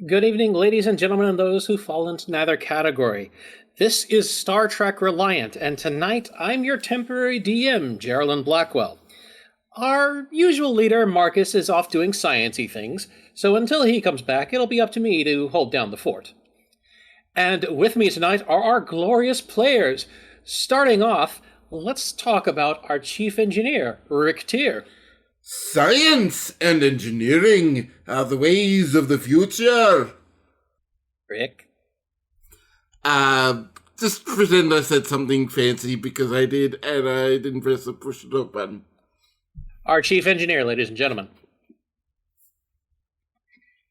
Good evening, ladies and gentlemen, and those who fall into neither category. This is Star Trek Reliant, and tonight I'm your temporary DM, Geraldine Blackwell. Our usual leader, Marcus, is off doing sciencey things, so until he comes back, it'll be up to me to hold down the fort. And with me tonight are our glorious players. Starting off, let's talk about our chief engineer, Rick Tier. Science and engineering are the ways of the future. Rick? Just pretend I said something fancy because I did, and I didn't press the push it up button. Our chief engineer, ladies and gentlemen.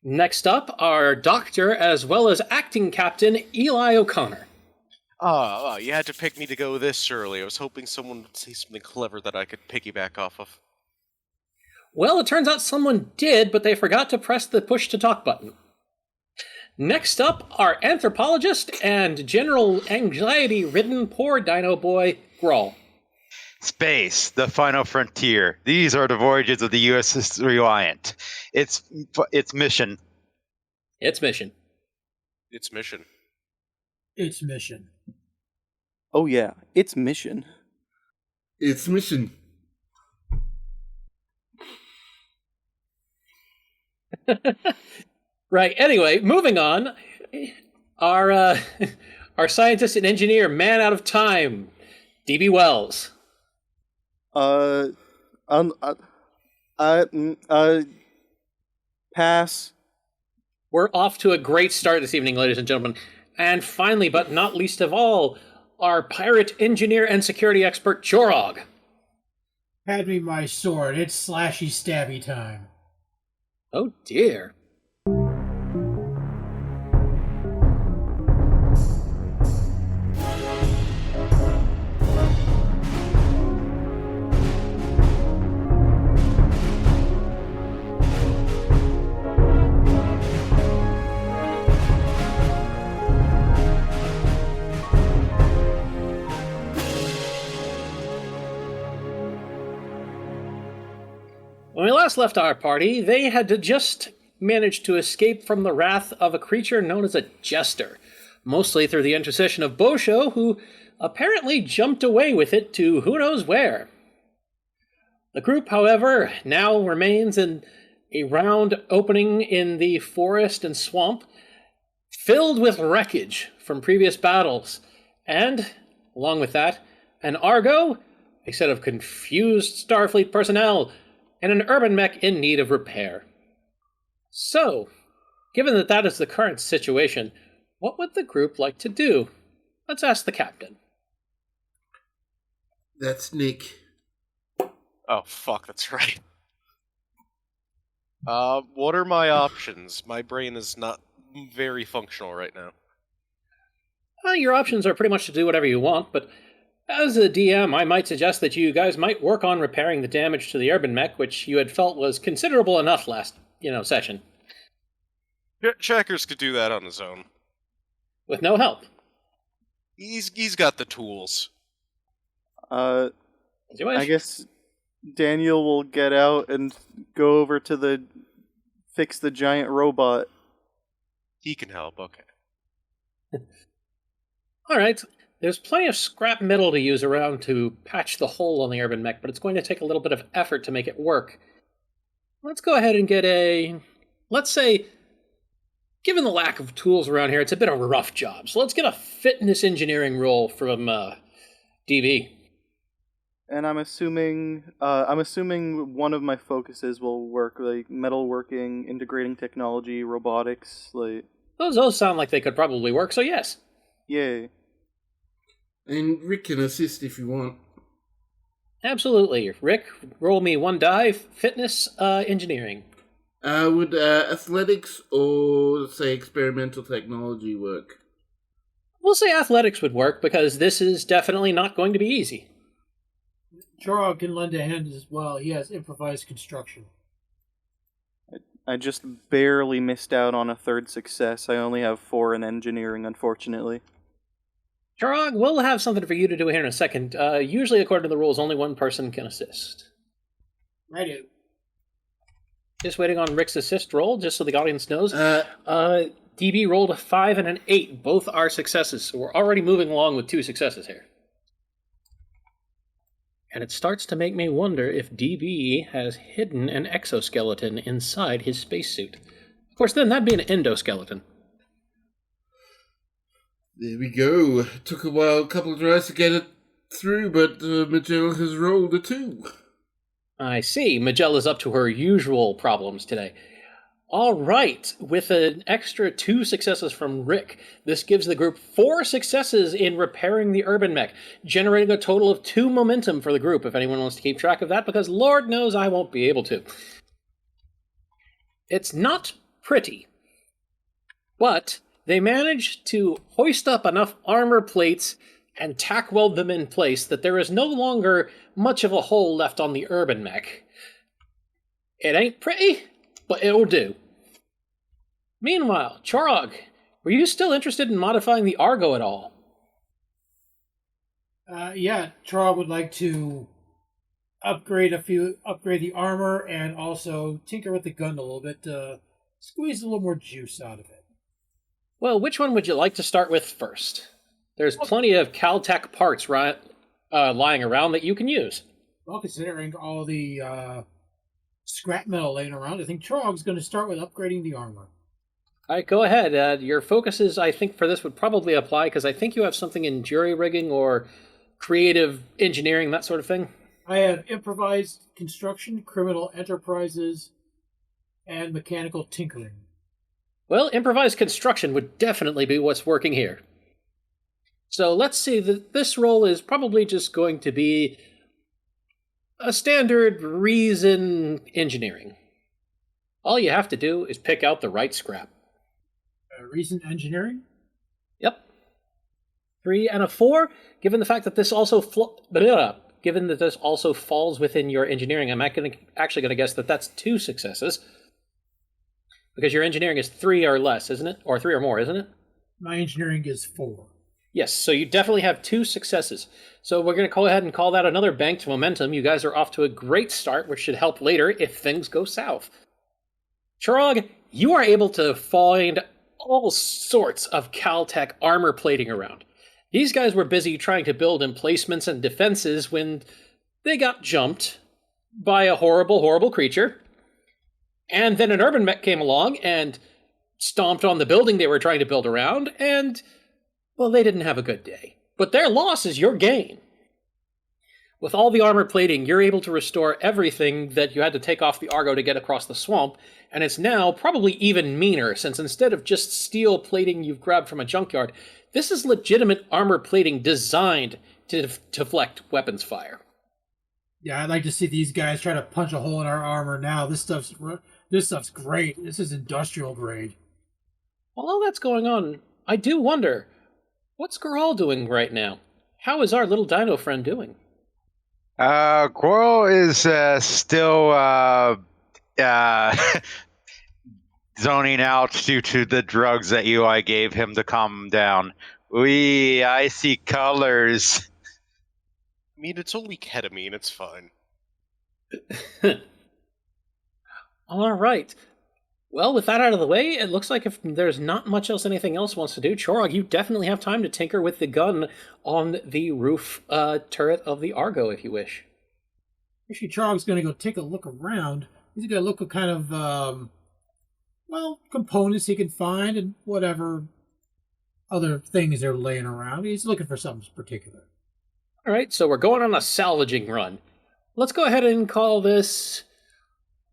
Next up, our doctor as well as acting captain, Eli O'Connor. Oh, you had to pick me to go this early. I was hoping someone would say something clever that I could piggyback off of. Well, it turns out someone did, but they forgot to press the push-to-talk button. Next up, our anthropologist and general anxiety-ridden poor dino boy, Grawl. Space, the final frontier. These are the voyages of the USS Reliant. Its mission. It's mission. It's mission. It's mission. Oh yeah, it's mission. It's mission. Right, anyway, moving on. Our scientist and engineer, man out of time, D.B. Wells. Pass. We're off to a great start this evening, ladies and gentlemen. And finally, but not least of all, our pirate engineer and security expert, Jorog. Hand me my sword. It's slashy stabby time. Oh dear. When we last left our party, they had just managed to escape from the wrath of a creature known as a jester, mostly through the intercession of Bosho, who apparently jumped away with it to who knows where. The group, however, now remains in a round opening in the forest and swamp, filled with wreckage from previous battles, and, along with that, an Argo, a set of confused Starfleet personnel, and an urban mech in need of repair. So, given that that is the current situation, what would the group like to do? Let's ask the captain. That's Nick. Oh, fuck, that's right. What are my options? My brain is not very functional right now. Your options are pretty much to do whatever you want, but as a DM, I might suggest that you guys might work on repairing the damage to the urban mech, which you had felt was considerable enough last, session. Checkers could do that on his own. With no help. He's got the tools. As you wish. I guess Daniel will get out and go over to fix the giant robot. He can help, okay. Alright, there's plenty of scrap metal to use around to patch the hole on the urban mech, but it's going to take a little bit of effort to make it work. Let's go ahead and get let's say, given the lack of tools around here, it's a bit of a rough job. So let's get a fitness engineering roll from DB. And I'm assuming one of my focuses will work, like metalworking, integrating technology, robotics, like... Those sound like they could probably work, so yes. Yay. And Rick can assist if you want. Absolutely. Rick, roll me one die, fitness, engineering. Would athletics or, say, experimental technology work? We'll say athletics would work, because this is definitely not going to be easy. Jorog can lend a hand as well. He has improvised construction. I just barely missed out on a third success. I only have 4 in engineering, unfortunately. Jorog, we'll have something for you to do here in a second. Usually, according to the rules, only one person can assist. Righto. Just waiting on Rick's assist roll, just so the audience knows. DB rolled a 5 and an 8. Both are successes, so we're already moving along with 2 successes here. And it starts to make me wonder if DB has hidden an exoskeleton inside his spacesuit. Of course, then that'd be an endoskeleton. There we go. Took a couple of tries to get it through, but Magella has rolled a 2. I see. Magella's up to her usual problems today. All right. With an extra 2 successes from Rick, this gives the group 4 successes in repairing the urban mech, generating a total of 2 momentum for the group, if anyone wants to keep track of that, because Lord knows I won't be able to. It's not pretty, but they managed to hoist up enough armor plates and tack weld them in place that there is no longer much of a hole left on the urban mech. It ain't pretty, but it'll do. Meanwhile, Chorog, were you still interested in modifying the Argo at all? Yeah, Chorog would like to upgrade the armor and also tinker with the gun a little bit to squeeze a little more juice out of it. Well, which one would you like to start with first? There's plenty of Caltech parts lying around that you can use. Well, considering all the scrap metal laying around, I think Chorog's going to start with upgrading the armor. All right, go ahead. Your focuses, I think, for this would probably apply, because I think you have something in jury rigging or creative engineering, that sort of thing. I have improvised construction, criminal enterprises, and mechanical tinkering. Well, improvised construction would definitely be what's working here. So let's see, this role is probably just going to be a standard reason engineering. All you have to do is pick out the right scrap. Reason engineering? Yep. 3 and a 4. Given the fact that this also given that this also falls within your engineering, I'm actually going to guess that that's 2 successes. Because your engineering is 3 or less, isn't it? Or 3 or more, isn't it? My engineering is 4. Yes, so you definitely have 2 successes. So we're going to go ahead and call that another banked momentum. You guys are off to a great start, which should help later if things go south. Chorog, you are able to find all sorts of Caltech armor plating around. These guys were busy trying to build emplacements and defenses when they got jumped by a horrible, horrible creature. And then an urban mech came along and stomped on the building they were trying to build around, and, well, they didn't have a good day. But their loss is your gain. With all the armor plating, you're able to restore everything that you had to take off the Argo to get across the swamp, and it's now probably even meaner, since instead of just steel plating you've grabbed from a junkyard, this is legitimate armor plating designed to deflect weapons fire. Yeah, I'd like to see these guys try to punch a hole in our armor now. This stuff's great. This is industrial grade. While all that's going on, I do wonder, what's Goral doing right now? How is our little dino friend doing? Coral is still zoning out due to the drugs that UI gave him to calm him down. I see colors. I mean, it's only ketamine, it's fine. All right. Well, with that out of the way, it looks like if there's not much else anything else wants to do, Chorog, you definitely have time to tinker with the gun on the roof turret of the Argo, if you wish. Actually, Chorog's going to go take a look around. He's going to look at kind of, components he can find and whatever other things they're laying around. He's looking for something particular. All right, so we're going on a salvaging run. Let's go ahead and call this...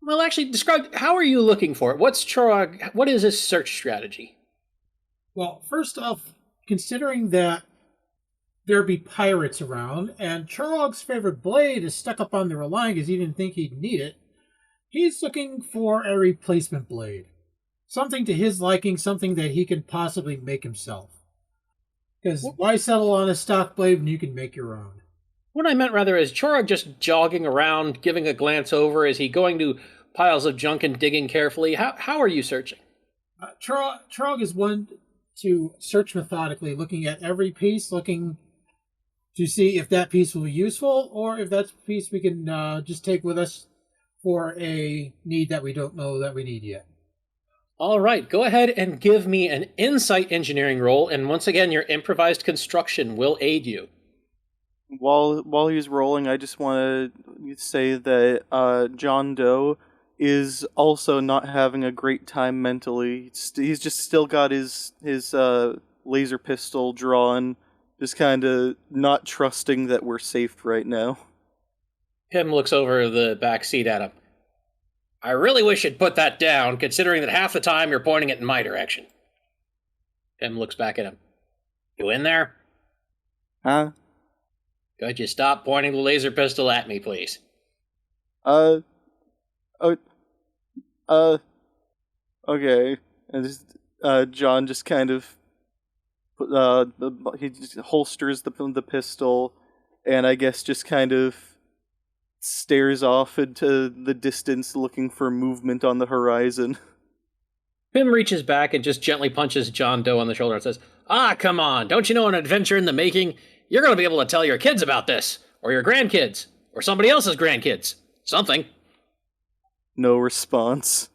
Well, actually, describe, how are you looking for it? What is his search strategy? Well, first off, considering that there be pirates around, and Chorog's favorite blade is stuck up on the Reliant because he didn't think he'd need it, he's looking for a replacement blade. Something to his liking, something that he can possibly make himself. Because why settle on a stock blade when you can make your own? What I meant, rather, is Chorog just jogging around, giving a glance over? Is he going to piles of junk and digging carefully? How are you searching? Chorog is one to search methodically, looking at every piece, looking to see if that piece will be useful, or if that's a piece we can just take with us for a need that we don't know that we need yet. All right, go ahead and give me an insight engineering roll, and once again, your improvised construction will aid you. While he's rolling, I just want to say that John Doe is also not having a great time mentally. He's just still got his laser pistol drawn, just kind of not trusting that we're safe right now. Pim looks over the back seat at him. I really wish you'd put that down, considering that half the time you're pointing it in my direction. Pim looks back at him. You in there? Huh? Could you stop pointing the laser pistol at me, please? Okay. And just, John just kind of, he just holsters the pistol, and I guess just kind of stares off into the distance looking for movement on the horizon. Pim reaches back and just gently punches John Doe on the shoulder and says, Ah, come on, don't you know an adventure in the making? You're going to be able to tell your kids about this, or your grandkids, or somebody else's grandkids. Something. No response.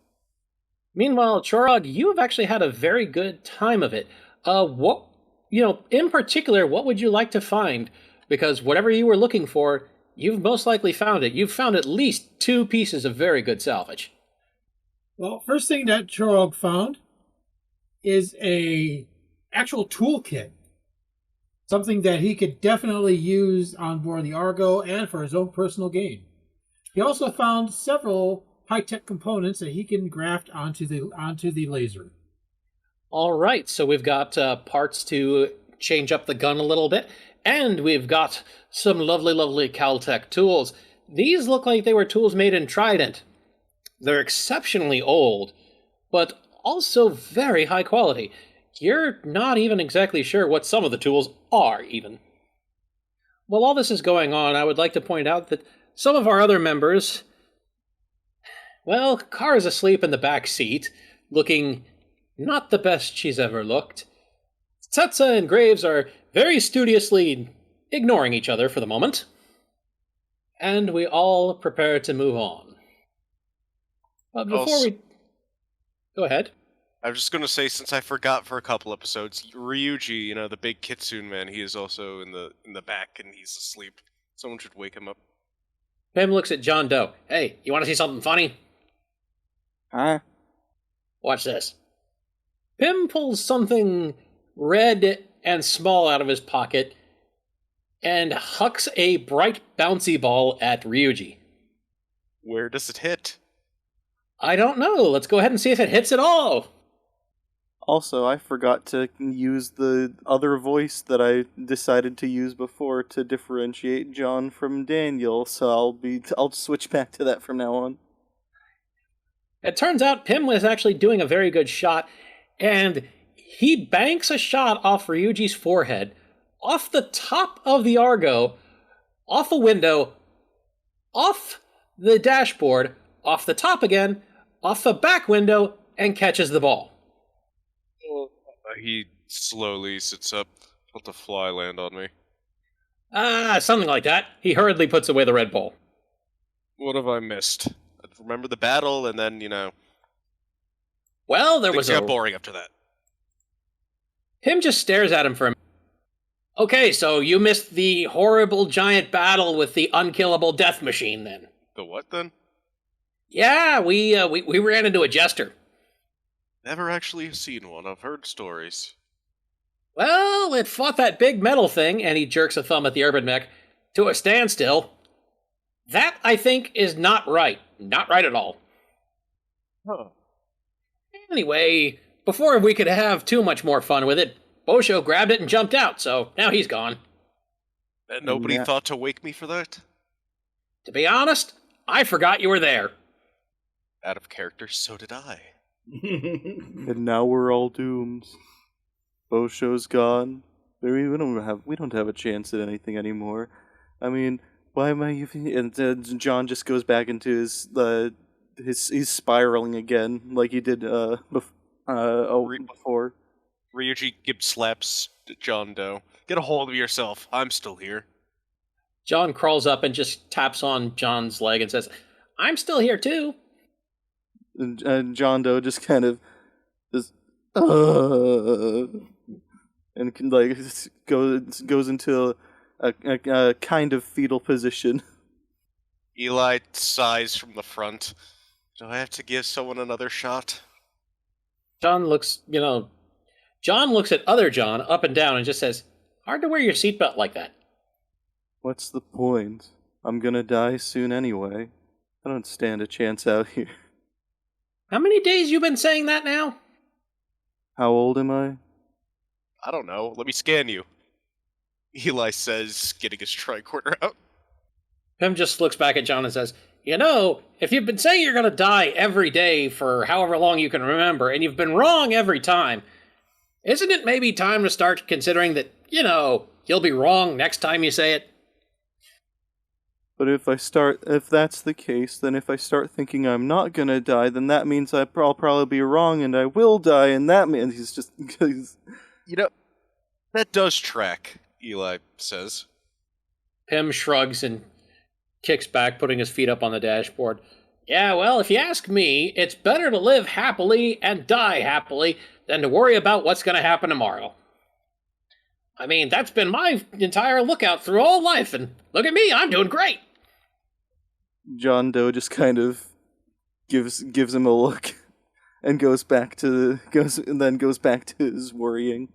Meanwhile, Chorog, you have actually had a very good time of it. In particular, what would you like to find? Because whatever you were looking for, you've most likely found it. You've found at least 2 pieces of very good salvage. Well, first thing that Chorog found is a actual toolkit. Something that he could definitely use on board the Argo and for his own personal gain. He also found several high-tech components that he can graft onto the laser. All right, so we've got parts to change up the gun a little bit, and we've got some lovely, lovely Caltech tools. These look like they were tools made in Trident. They're exceptionally old, but also very high quality. You're not even exactly sure what some of the tools are, even. While all this is going on, I would like to point out that some of our other members... Well, Kara's asleep in the back seat, looking not the best she's ever looked. Tsetsa and Graves are very studiously ignoring each other for the moment. And we all prepare to move on. But before we... Go ahead. I was just going to say, since I forgot for a couple episodes, Ryuji, the big kitsune man, he is also in the back and he's asleep. Someone should wake him up. Pim looks at John Doe. Hey, you want to see something funny? Huh? Watch this. Pim pulls something red and small out of his pocket and hucks a bright bouncy ball at Ryuji. Where does it hit? I don't know. Let's go ahead and see if it hits at all. Also, I forgot to use the other voice that I decided to use before to differentiate John from Daniel, so I'll switch back to that from now on. It turns out Pim was actually doing a very good shot, and he banks a shot off Ryuji's forehead, off the top of the Argo, off a window, off the dashboard, off the top again, off the back window, and catches the ball. He slowly sits up. Let the fly land on me. Something like that. He hurriedly puts away the red ball. What have I missed? I remember the battle, and then, Well, there things was got boring after that. Pim just stares at him for a minute. Okay, so you missed the horrible giant battle with the unkillable death machine, then. The what, then? Yeah, we ran into a jester. Never actually seen one. I've heard stories. Well, it fought that big metal thing, and he jerks a thumb at the urban mech, to a standstill. That, I think, is not right. Not right at all. Huh. Anyway, before we could have too much more fun with it, Bosho grabbed it and jumped out, so now he's gone. And nobody thought to wake me for that? To be honest, I forgot you were there. Out of character, so did I. And now we're all doomed. Bosho's gone. We don't have a chance at anything anymore. I mean, why am I even? And John just goes back into he's spiraling again like he did before. Ryuji Gibb slaps John Doe. Get a hold of yourself. I'm still here. John crawls up and just taps on John's leg and says, I'm still here too. And John Doe just kind of just and like goes into a kind of fetal position. Eli sighs from the front. Do I have to give someone another shot? John looks at other John up and down and just says, hard to wear your seatbelt like that. What's the point? I'm gonna die soon anyway. I don't stand a chance out here. How many days you been saying that now? How old am I? I don't know. Let me scan you. Eli says, getting his tricorder out. Pym just looks back at John and says, if you've been saying you're going to die every day for however long you can remember, and you've been wrong every time, isn't it maybe time to start considering that, you'll be wrong next time you say it? But if that's the case, then if I start thinking I'm not gonna die, then that means I'll probably be wrong and I will die, and that means That does track, Eli says. Pym shrugs and kicks back, putting his feet up on the dashboard. Yeah, well, if you ask me, it's better to live happily and die happily than to worry about what's going to happen tomorrow. I mean, that's been my entire lookout through all life, and look at me, I'm doing great. John Doe just kind of gives him a look and goes back to his worrying.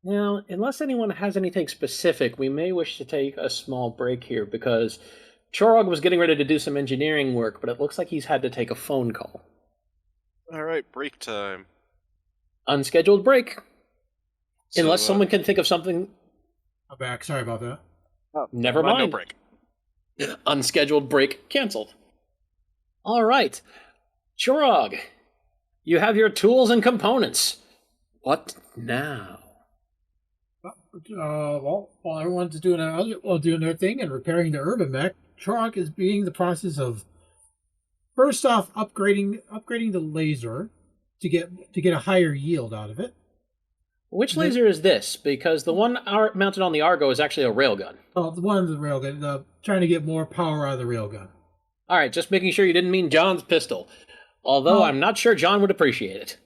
Now, unless anyone has anything specific, we may wish to take a small break here, because Chorog was getting ready to do some engineering work, but it looks like he's had to take a phone call. Alright, break time. Unscheduled break. So, Unless someone can think of something. I'm back. Sorry about that. Never mind. No break. Unscheduled break canceled. All right. Chorog, you have your tools and components. What now? While everyone's doing their thing and repairing the urban mech, Chorog is being the process of first off upgrading the laser to get a higher yield out of it. Which laser is this? Because the one mounted on the Argo is actually a railgun. Oh, the one of the railgun, trying to get more power out of the railgun. All right, just making sure you didn't mean John's pistol. Although I'm not sure John would appreciate it.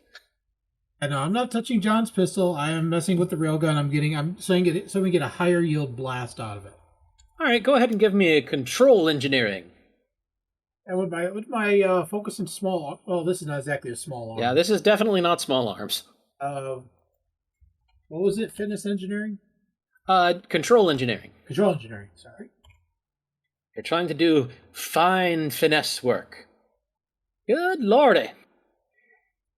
And no, I'm not touching John's pistol. I am messing with the railgun. I'm saying it so we get a higher yield blast out of it. All right, go ahead and give me a control engineering. And with my focus in small, well, this is not exactly a small arm. Yeah, this is definitely not small arms. What was it? Fitness engineering? Control engineering. Control engineering, sorry. You're trying to do fine finesse work. Good lordy.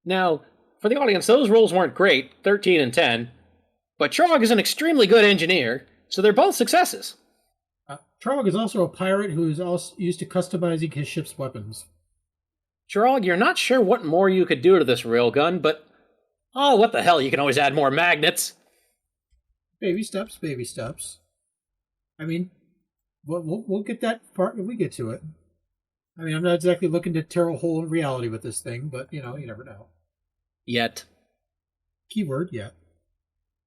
Now, for the audience, those rolls weren't great, 13 and 10, but Chorog is an extremely good engineer, so they're both successes. Chorog is also a pirate who is also used to customizing his ship's weapons. Chorog, you're not sure what more you could do to this railgun, but what the hell, you can always add more magnets. Baby steps, baby steps. I mean, we'll get that part when we get to it. I mean, I'm not exactly looking to tear a hole in reality with this thing, but, you never know. Yet. Keyword, yet.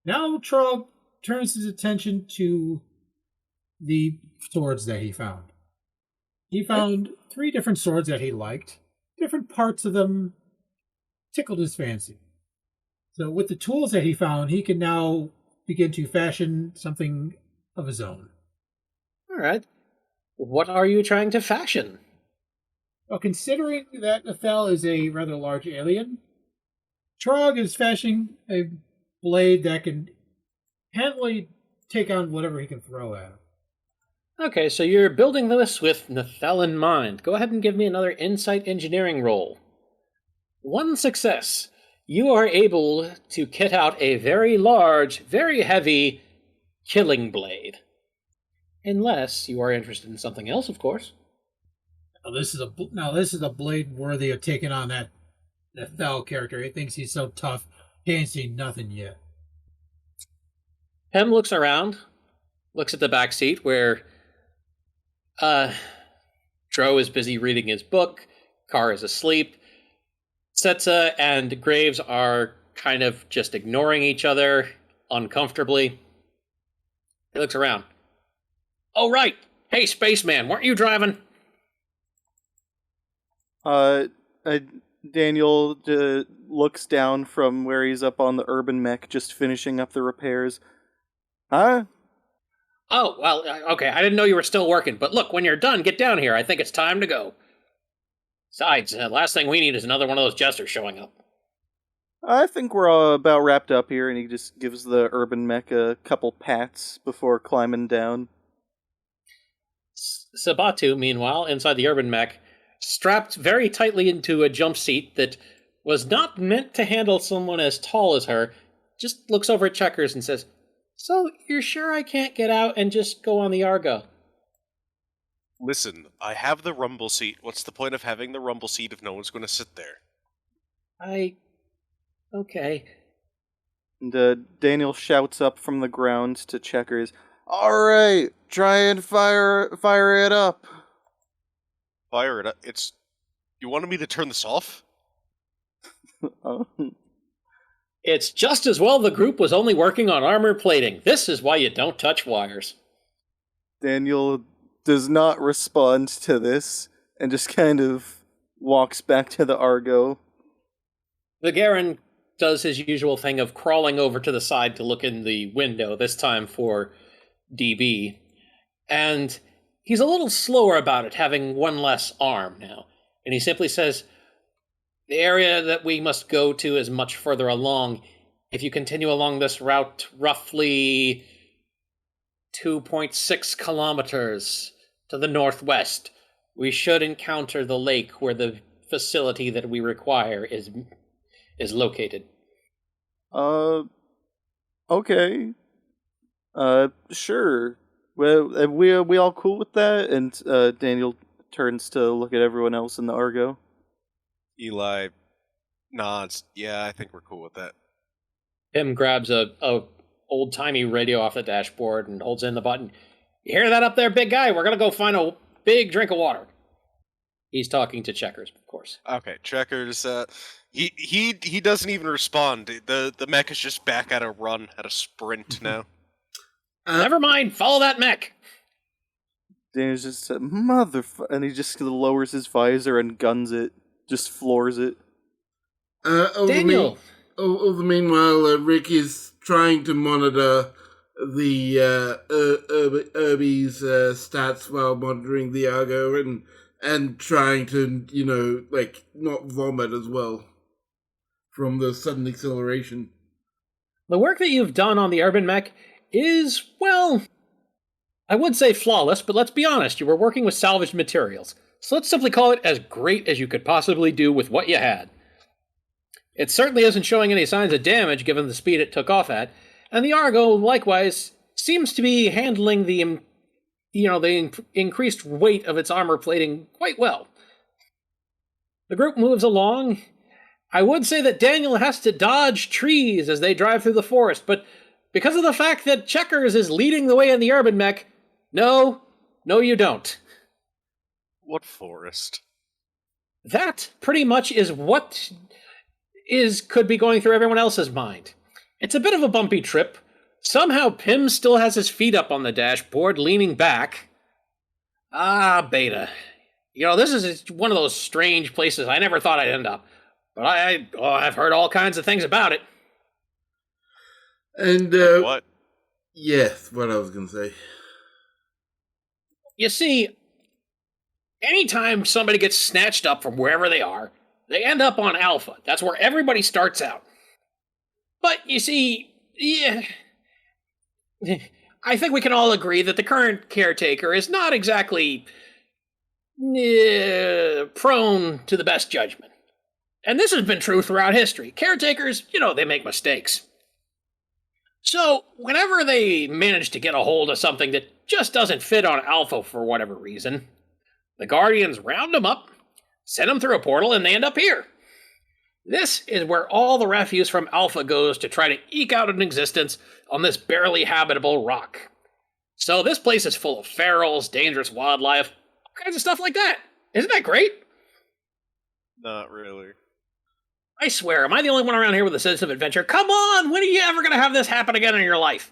Now Chorog turns his attention to the swords that he found. He found 3 different swords that he liked. Different parts of them tickled his fancy. So with the tools that he found, he can now begin to fashion something of his own. All right. What are you trying to fashion? Well, considering that Nethel is a rather large alien, Chorog is fashioning a blade that can handily take on whatever he can throw at him. Okay, so you're building this with Nethel in mind. Go ahead and give me another insight engineering roll. 1 success. You are able to kit out a very large, very heavy killing blade. Unless you are interested in something else, of course. Now this is a blade worthy of taking on that Nethel character. He thinks he's so tough, he ain't seen nothing yet. Pym looks around, looks at the back seat where Dro is busy reading his book, Carr is asleep, Setsa and Graves are kind of just ignoring each other uncomfortably. He looks around. Oh, right. Hey, spaceman, weren't you driving? Uh, uh Daniel looks down from where he's up on the urban mech, just finishing up the repairs. Huh? Oh, well, okay, I didn't know you were still working, but look, when you're done, get down here. I think it's time to go. Besides, last thing we need is another one of those jesters showing up. I think we're all about wrapped up here, and he just gives the urban mech a couple pats before climbing down. Sabatu, meanwhile, inside the urban mech, strapped very tightly into a jump seat that was not meant to handle someone as tall as her, just looks over at Checkers and says, "So, you're sure I can't get out and just go on the Argo?" Listen, I have the rumble seat. What's the point of having the rumble seat if no one's going to sit there? Okay. And Daniel shouts up from the ground to Checkers, "Alright, try and fire it up." Fire it up. You wanted me to turn this off? It's just as well the group was only working on armor plating. This is why you don't touch wires. Daniel does not respond to this, and just kind of walks back to the Argo. The Garen does his usual thing of crawling over to the side to look in the window, this time for DB. And he's a little slower about it, having one less arm now. And he simply says, "The area that we must go to is much further along. If you continue along this route, roughly 2.6 kilometers to the northwest, we should encounter the lake where the facility that we require is located." Okay. Sure. Well, are we all cool with that? And Daniel turns to look at everyone else in the Argo. Eli nods. Yeah, I think we're cool with that. Tim grabs a old-timey radio off the dashboard and holds in the button. "You hear that up there, big guy? We're gonna go find a big drink of water." He's talking to Checkers, of course. Okay, Checkers. He doesn't even respond. The mech is just back at a run, at a sprint now. Never mind, follow that mech. Daniel's just said, and he just lowers his visor and guns it, just floors it. Daniel! Meanwhile, Rick is trying to monitor the Irby's stats while monitoring the Argo and trying to, not vomit as well from the sudden acceleration. The work that you've done on the urban mech is, well, I would say flawless, but let's be honest, you were working with salvaged materials. So let's simply call it as great as you could possibly do with what you had. It certainly isn't showing any signs of damage given the speed it took off at, and the Argo, likewise, seems to be handling the increased weight of its armor plating quite well. The group moves along. I would say that Daniel has to dodge trees as they drive through the forest, but because of the fact that Checkers is leading the way in the urban mech, no, you don't. What forest? That pretty much is what could be going through everyone else's mind. It's a bit of a bumpy trip. Somehow Pym still has his feet up on the dashboard, leaning back. Beta. This is one of those strange places I never thought I'd end up. But I've heard all kinds of things about it. And, what? Yes, what I was going to say. You see, anytime somebody gets snatched up from wherever they are, they end up on Alpha. That's where everybody starts out. But, you see, yeah, I think we can all agree that the current caretaker is not exactly prone to the best judgment. And this has been true throughout history. Caretakers, they make mistakes. So, whenever they manage to get a hold of something that just doesn't fit on Alpha for whatever reason, the Guardians round them up, send them through a portal, and they end up here. This is where all the refuse from Alpha goes to try to eke out an existence on this barely habitable rock. So this place is full of ferals, dangerous wildlife, all kinds of stuff like that. Isn't that great? Not really. I swear, am I the only one around here with a sense of adventure? Come on, when are you ever going to have this happen again in your life?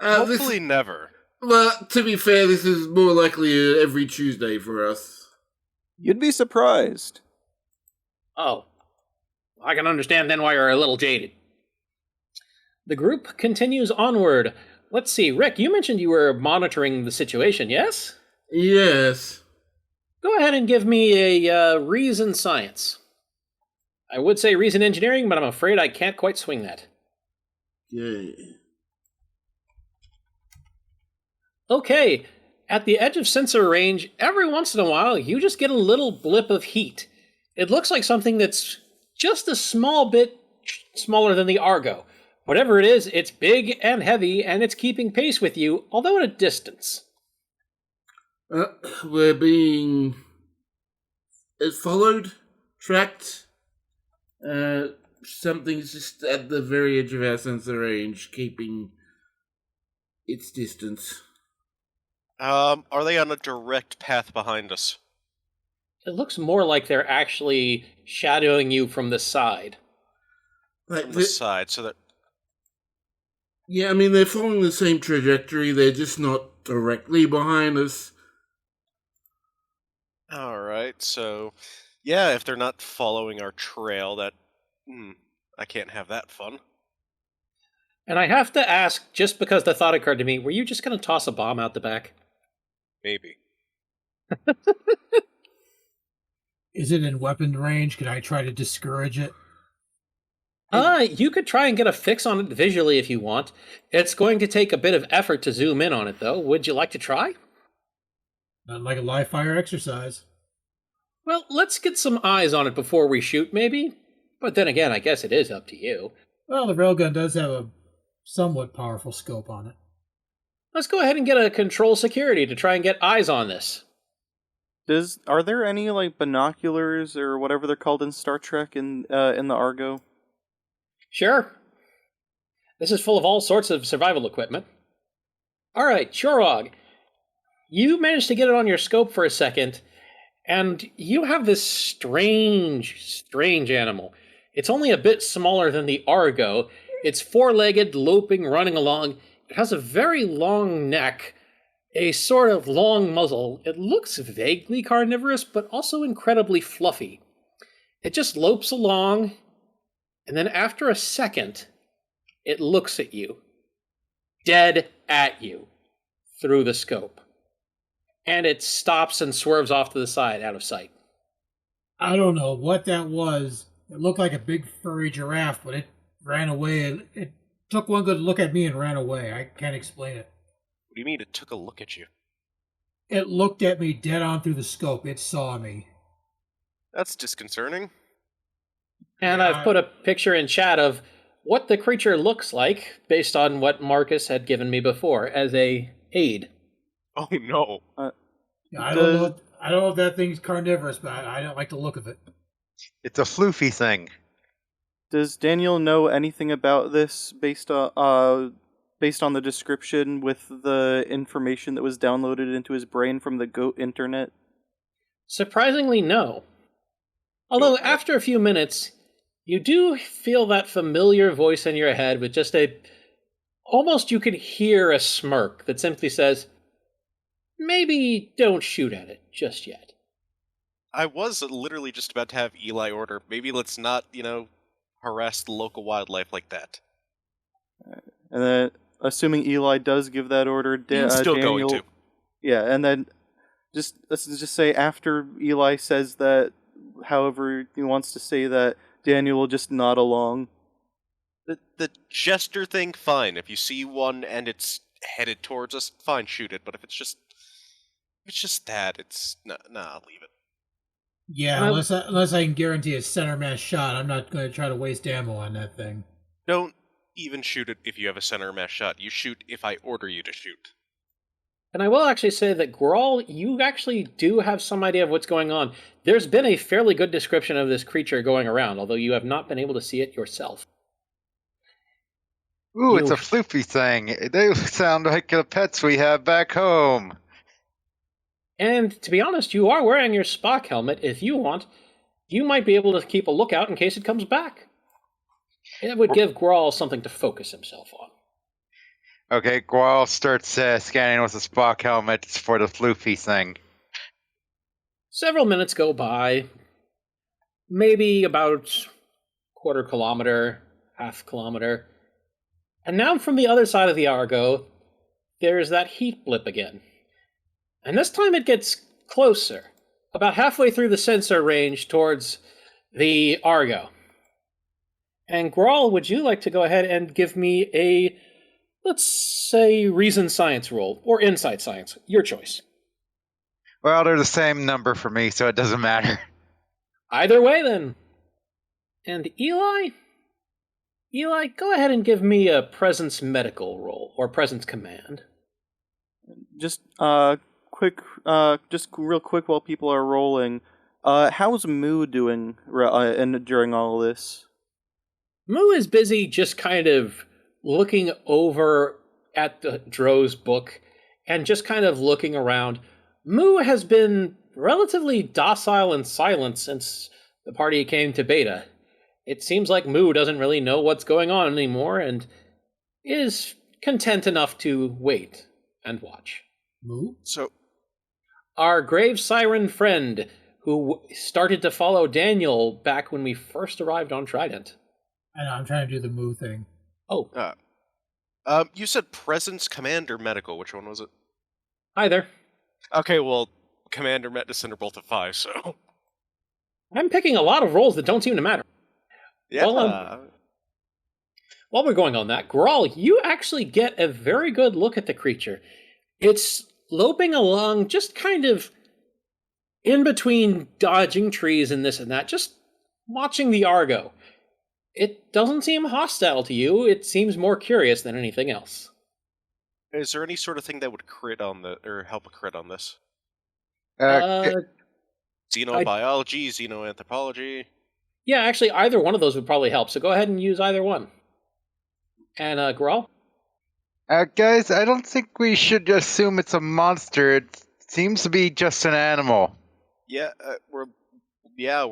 Hopefully never. Well, to be fair, this is more likely every Tuesday for us. You'd be surprised. Oh, I can understand then why you're a little jaded. The group continues onward. Let's see, Rick, you mentioned you were monitoring the situation, yes? Yes. Go ahead and give me a reason science. I would say reason engineering, but I'm afraid I can't quite swing that. Yeah. Okay, at the edge of sensor range, every once in a while, you just get a little blip of heat. It looks like something that's just a small bit smaller than the Argo. Whatever it is, it's big and heavy, and it's keeping pace with you, although at a distance. We're being followed, tracked. Something's just at the very edge of our sensor range, keeping its distance. Are they on a direct path behind us? It looks more like they're actually shadowing you from the side. Like From the side, so that... Yeah, I mean, they're following the same trajectory, they're just not directly behind us. Alright, so... Yeah, if they're not following our trail, that... I can't have that fun. And I have to ask, just because the thought occurred to me, were you just going to toss a bomb out the back? Maybe. Is it in weapon range? Can I try to discourage it? You could try and get a fix on it visually if you want. It's going to take a bit of effort to zoom in on it, though. Would you like to try? Not like a live fire exercise. Well, let's get some eyes on it before we shoot, maybe. But then again, I guess it is up to you. Well, the railgun does have a somewhat powerful scope on it. Let's go ahead and get a control security to try and get eyes on this. Are there any like binoculars or whatever they're called in Star Trek in the Argo? Sure. This is full of all sorts of survival equipment. Alright, Chorog. You managed to get it on your scope for a second, and you have this strange animal. It's only a bit smaller than the Argo. It's four-legged, loping, running along. It has a very long neck, a sort of long muzzle. It looks vaguely carnivorous, but also incredibly fluffy. It just lopes along, and then after a second, it looks at you. Dead at you. Through the scope. And it stops and swerves off to the side, out of sight. I don't know what that was. It looked like a big furry giraffe, but it ran away. It took one good look at me and ran away. I can't explain it. What do you mean it took a look at you? It looked at me dead on through the scope. It saw me. That's disconcerting. And I've put a picture in chat of what the creature looks like, based on what Marcus had given me before, as a aid. Oh no. I don't know if that thing's carnivorous, but I don't like the look of it. It's a floofy thing. Does Daniel know anything about this based on the description with the information that was downloaded into his brain from the goat internet? Surprisingly, no. Although, after a few minutes, you do feel that familiar voice in your head with just almost you can hear a smirk that simply says, maybe don't shoot at it just yet. I was literally just about to have Eli order, maybe let's not, harass the local wildlife like that. And then, assuming Eli does give that order, He's still Daniel, going to. Yeah, and then let's just say after Eli says that, however he wants to say that, Daniel will just nod along. The jester thing, fine. If you see one and it's headed towards us, fine, shoot it. But if it's just that, nah, I'll leave it. Yeah, unless I can guarantee a center mass shot, I'm not going to try to waste ammo on that thing. Don't even shoot it if you have a center mass shot. You shoot if I order you to shoot. And I will actually say that, Grawl, you actually do have some idea of what's going on. There's been a fairly good description of this creature going around, although you have not been able to see it yourself. Ooh, it's a floofy thing. They sound like the pets we have back home. And to be honest, you are wearing your Spock helmet. If you want, you might be able to keep a lookout in case it comes back. It would give Grawl something to focus himself on. Okay, Gual starts scanning with the Spock helmet for the floofy thing. Several minutes go by. maybe about quarter kilometer, half kilometer. And now from the other side of the Argo, there's that heat blip again. And this time it gets closer, about halfway through the sensor range towards the Argo. And Grawl, would you like to go ahead and give me a, let's say, reason science roll, or insight science, your choice. Well, they're the same number for me, so it doesn't matter. Either way, then. And Eli? Eli, go ahead and give me a presence medical roll, or presence command. Just just real quick while people are rolling. How's Moo doing during all this? Moo is busy just kind of looking over at the Dro's book and just kind of looking around. Moo has been relatively docile and silent since the party came to Beta. It seems like Moo doesn't really know what's going on anymore and is content enough to wait and watch. Moo? So, Our grave siren friend, who started to follow Daniel back when we first arrived on Trident. I know, I'm trying to do the Moo thing. Oh, you said presence, command, or medical. Which one was it? hi there. Okay, well, command or medicine are both at 5, so... I'm picking a lot of roles that don't seem to matter. Yeah. Well, while we're going on that, Grawl, you actually get a very good look at the creature. It's loping along, just kind of in between dodging trees and this and that, just watching the Argo. It doesn't seem hostile to you. It seems more curious than anything else. Is there any sort of thing that would crit on or help a crit on this? Xenobiology, xenoanthropology? Yeah, actually, either one of those would probably help, so go ahead and use either one. And, Grawl? Guys, I don't think we should assume it's a monster. It seems to be just an animal. Yeah, we're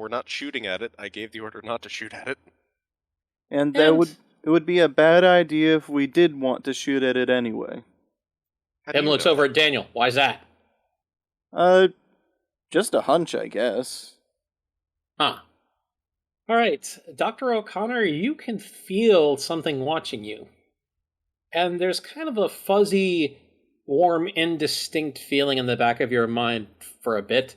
not shooting at it. I gave the order not to shoot at it. And it would be a bad idea if we did want to shoot at it anyway. Tim looks over at Daniel. Why's that? Just a hunch, I guess. Huh. All right, Dr. O'Connor, you can feel something watching you. And there's kind of a fuzzy, warm, indistinct feeling in the back of your mind for a bit.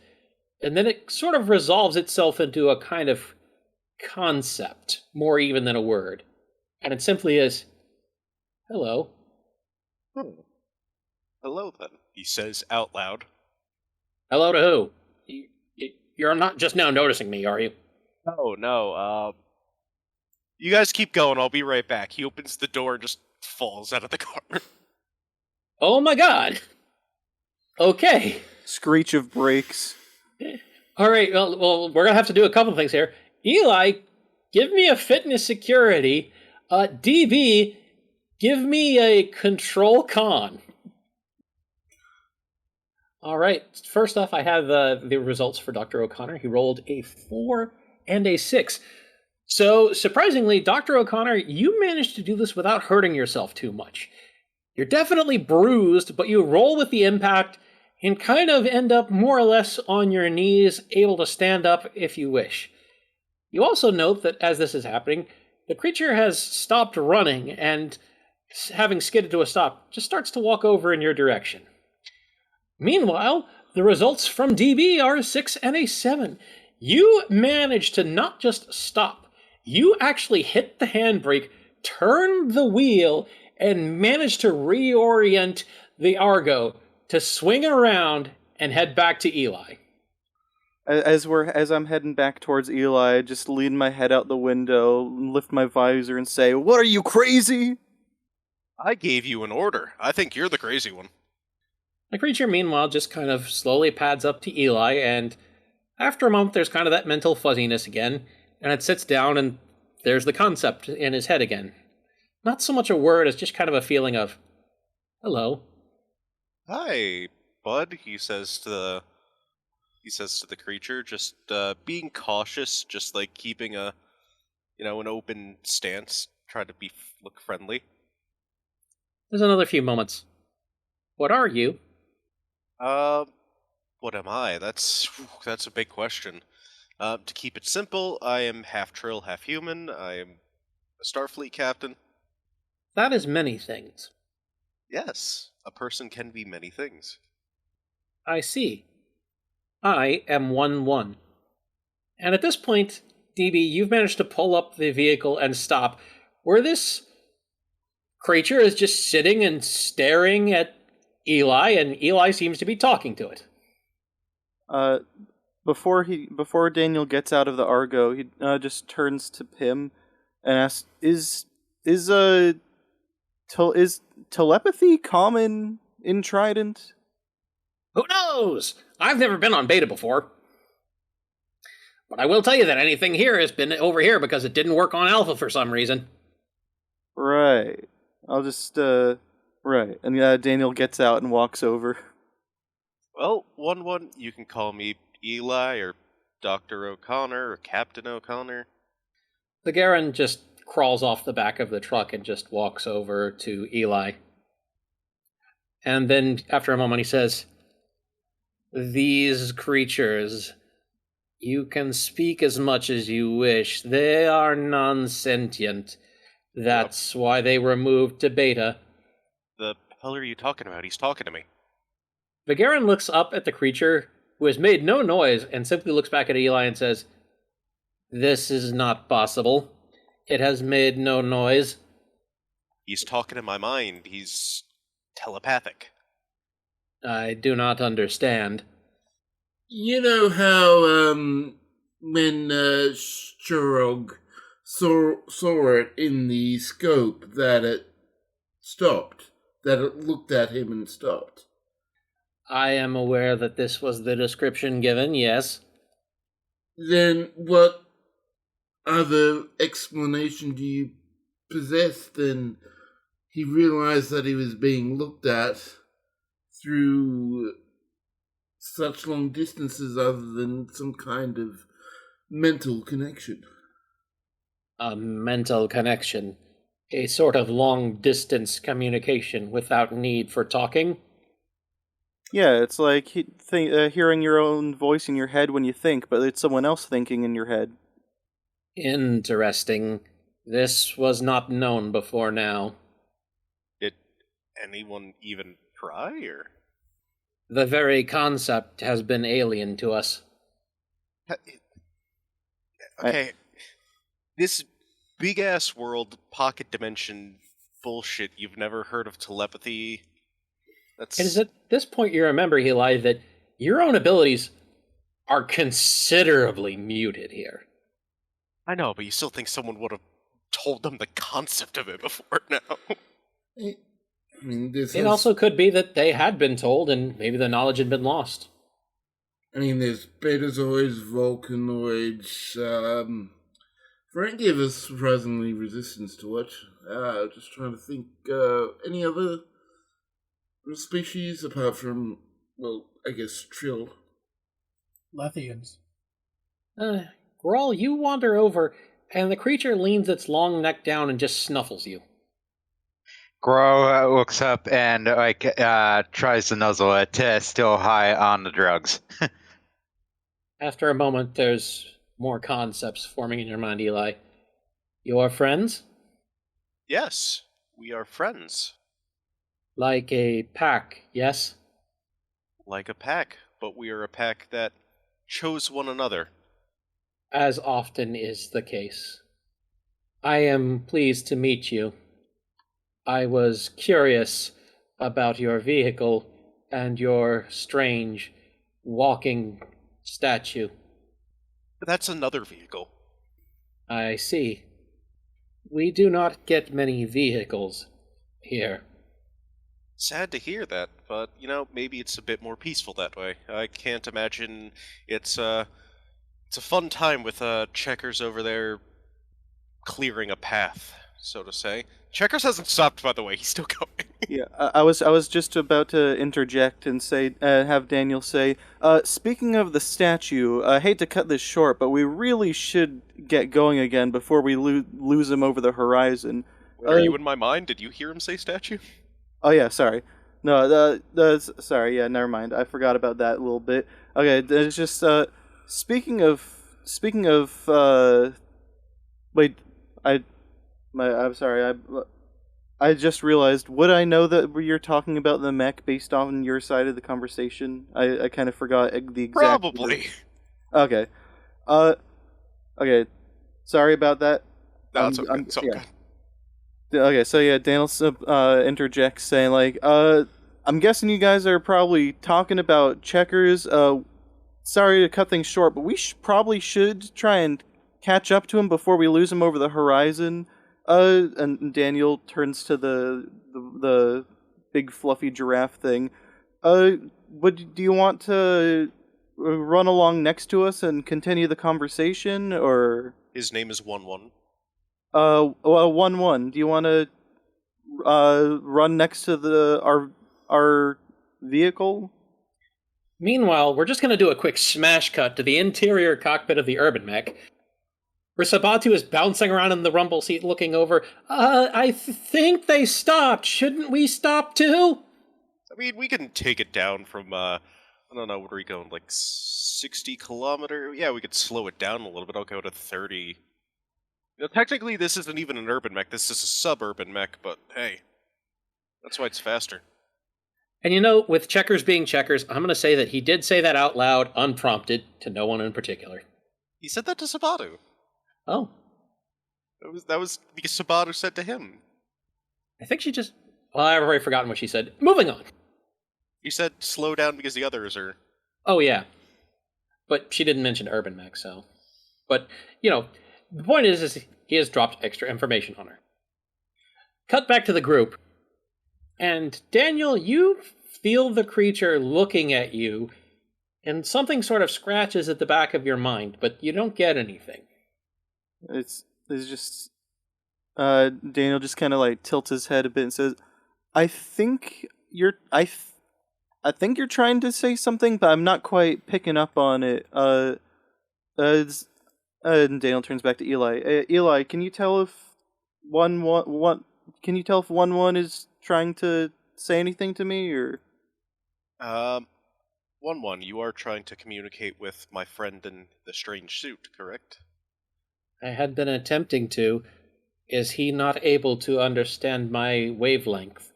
And then it sort of resolves itself into a kind of concept, more even than a word. And it simply is, hello. Hello, then, he says out loud. Hello to who? You're not just now noticing me, are you? Oh, no, you guys keep going, I'll be right back. He opens the door and just falls out of the car. Oh my god! Okay. Screech of brakes. Alright, well, we're gonna have to do a couple things here. Eli, give me a fitness security. DB, give me a control con. Alright, first off, I have the results for Dr. O'Connor. He rolled a 4 and a 6. So, surprisingly, Dr. O'Connor, you managed to do this without hurting yourself too much. You're definitely bruised, but you roll with the impact and kind of end up more or less on your knees, able to stand up if you wish. You also note that as this is happening, the creature has stopped running and, having skidded to a stop, just starts to walk over in your direction. Meanwhile, the results from DB are a 6 and a 7. You manage to not just stop, you actually hit the handbrake, turn the wheel, and manage to reorient the Argo to swing around and head back to Eli. As I'm heading back towards Eli, I just lean my head out the window, lift my visor, and say, "What, are you crazy?" I gave you an order. I think you're the crazy one. The creature, meanwhile, just kind of slowly pads up to Eli, and after a moment, there's kind of that mental fuzziness again, and it sits down, and there's the concept in his head again. Not so much a word as just kind of a feeling of, hello. Hi, bud, he says to the creature, just being cautious, just like keeping an open stance, trying to look friendly. There's another few moments. What are you? What am I? That's a big question. To keep it simple, I am half Trill, half human. I am a Starfleet captain. That is many things. Yes, a person can be many things. I see. I am 1-1. And at this point, DB, you've managed to pull up the vehicle and stop, where this creature is just sitting and staring at Eli, and Eli seems to be talking to it. Before Daniel gets out of the Argo, he just turns to Pym and asks, "Is telepathy common in Trident?" Who knows? I've never been on beta before. But I will tell you that anything here has been over here because it didn't work on alpha for some reason. Right. I'll just right. And Daniel gets out and walks over. Well, 1-1, you can call me Eli or Dr. O'Connor or Captain O'Connor. The Garen just crawls off the back of the truck and just walks over to Eli. And then, after a moment, he says, "These creatures, you can speak as much as you wish. They are non-sentient. That's why they were moved to beta." The hell are you talking about? He's talking to me. The Garen looks up at the creature, who has made no noise, and simply looks back at Eli and says, "This is not possible. It has made no noise." He's talking in my mind. He's telepathic. I do not understand. You know how, when Shurog saw it in the scope, that it stopped, that it looked at him and stopped? I am aware that this was the description given, yes. Then what other explanation do you possess than he realized that he was being looked at through such long distances other than some kind of mental connection? A mental connection. A sort of long-distance communication without need for talking. Yeah, it's like hearing your own voice in your head when you think, but it's someone else thinking in your head. Interesting. This was not known before now. Did anyone even try, or? The very concept has been alien to us. Okay. This big-ass world, pocket dimension bullshit, you've never heard of telepathy? It is at this point you remember, Eli, that your own abilities are considerably muted here. I know, but you still think someone would have told them the concept of it before now. I mean, It also could be that they had been told and maybe the knowledge had been lost. I mean, there's betazoids, volcanoids, Frankie has surprisingly resistance to it. Just trying to think, any other species apart from, well, I guess Trill. Lethians. Grawl, you wander over, and the creature leans its long neck down and just snuffles you. Gro looks up and tries to nuzzle it, still high on the drugs. After a moment, there's more concepts forming in your mind, Eli. Your friends? Yes, we are friends. Like a pack, yes? Like a pack, but we are a pack that chose one another. As often is the case. I am pleased to meet you. I was curious about your vehicle and your strange walking statue. That's another vehicle. I see. We do not get many vehicles here. Sad to hear that, but, maybe it's a bit more peaceful that way. I can't imagine it's a fun time with Checkers over there clearing a path, so to say. Checkers hasn't stopped, by the way. He's still going. Yeah, I was just about to interject and say, have Daniel say, speaking of the statue, I hate to cut this short, but we really should get going again before we lose him over the horizon. Are you in my mind? Did you hear him say statue? Oh yeah, sorry. No, sorry. Yeah, never mind. I forgot about that a little bit. Okay, it's just speaking of speaking of, wait, I'm sorry, I just realized, would I know that you're talking about the mech based on your side of the conversation? I kind of forgot the exact... Probably. Okay. Okay. Sorry about that. No, it's okay. It's all yeah. good. Okay, so yeah, Daniel interjects saying, like, I'm guessing you guys are probably talking about checkers. Sorry to cut things short, but we probably should try and catch up to him before we lose him over the horizon. And Daniel turns to the big fluffy giraffe thing. Do you want to run along next to us and continue the conversation, or? His name is 1-1. Well, 1-1. Do you want to run next to our vehicle? Meanwhile, we're just going to do a quick smash cut to the interior cockpit of the urban mech, where Sabatu is bouncing around in the rumble seat looking over. I think they stopped. Shouldn't we stop too? I mean, we can take it down from, I don't know, what are we going, like 60 kilometer? Yeah, we could slow it down a little bit. I'll go to 30. You know, technically, this isn't even an urban mech. This is a suburban mech, but hey, that's why it's faster. And you know, with checkers being checkers, I'm going to say that he did say that out loud, unprompted, to no one in particular. He said that to Sabatu. Oh. That was because Sabatu said to him. I think she just... Well, I've already forgotten what she said. Moving on. He said slow down because the others are... Oh, yeah. But she didn't mention urban mech, so... But, you know, the point is he has dropped extra information on her. Cut back to the group. And, Daniel, you feel the creature looking at you, and something sort of scratches at the back of your mind, but you don't get anything. It's just... Daniel just kind of, like, tilts his head a bit and says, I think you're trying to say something, but I'm not quite picking up on it. And Daniel turns back to Eli. Eli, can you tell if 1-1 is trying to say anything to me, or? 1-1, you are trying to communicate with my friend in the strange suit, correct? I had been attempting to. Is he not able to understand my wavelength?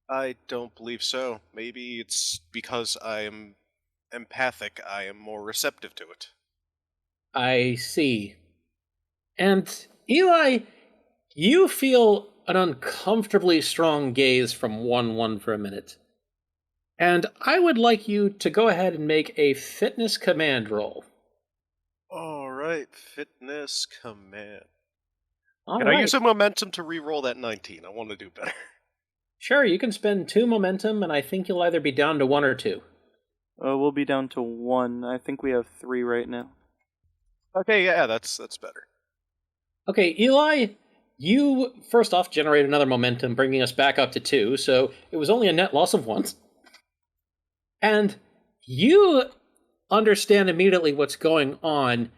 I don't believe so. Maybe it's because I am empathic, I am more receptive to it. I see. And, Eli, you feel an uncomfortably strong gaze from 1-1 for a minute. And I would like you to go ahead and make a fitness command roll. Alright, fitness command. All Can right. I use a momentum to re-roll that 19? I want to do better. Sure, you can spend 2 momentum, and I think you'll either be down to 1 or 2. We'll be down to 1. I think we have 3 right now. Okay, yeah, that's better. Okay, Eli, you first off generate another momentum, bringing us back up to 2, so it was only a net loss of 1. And you understand immediately what's going on.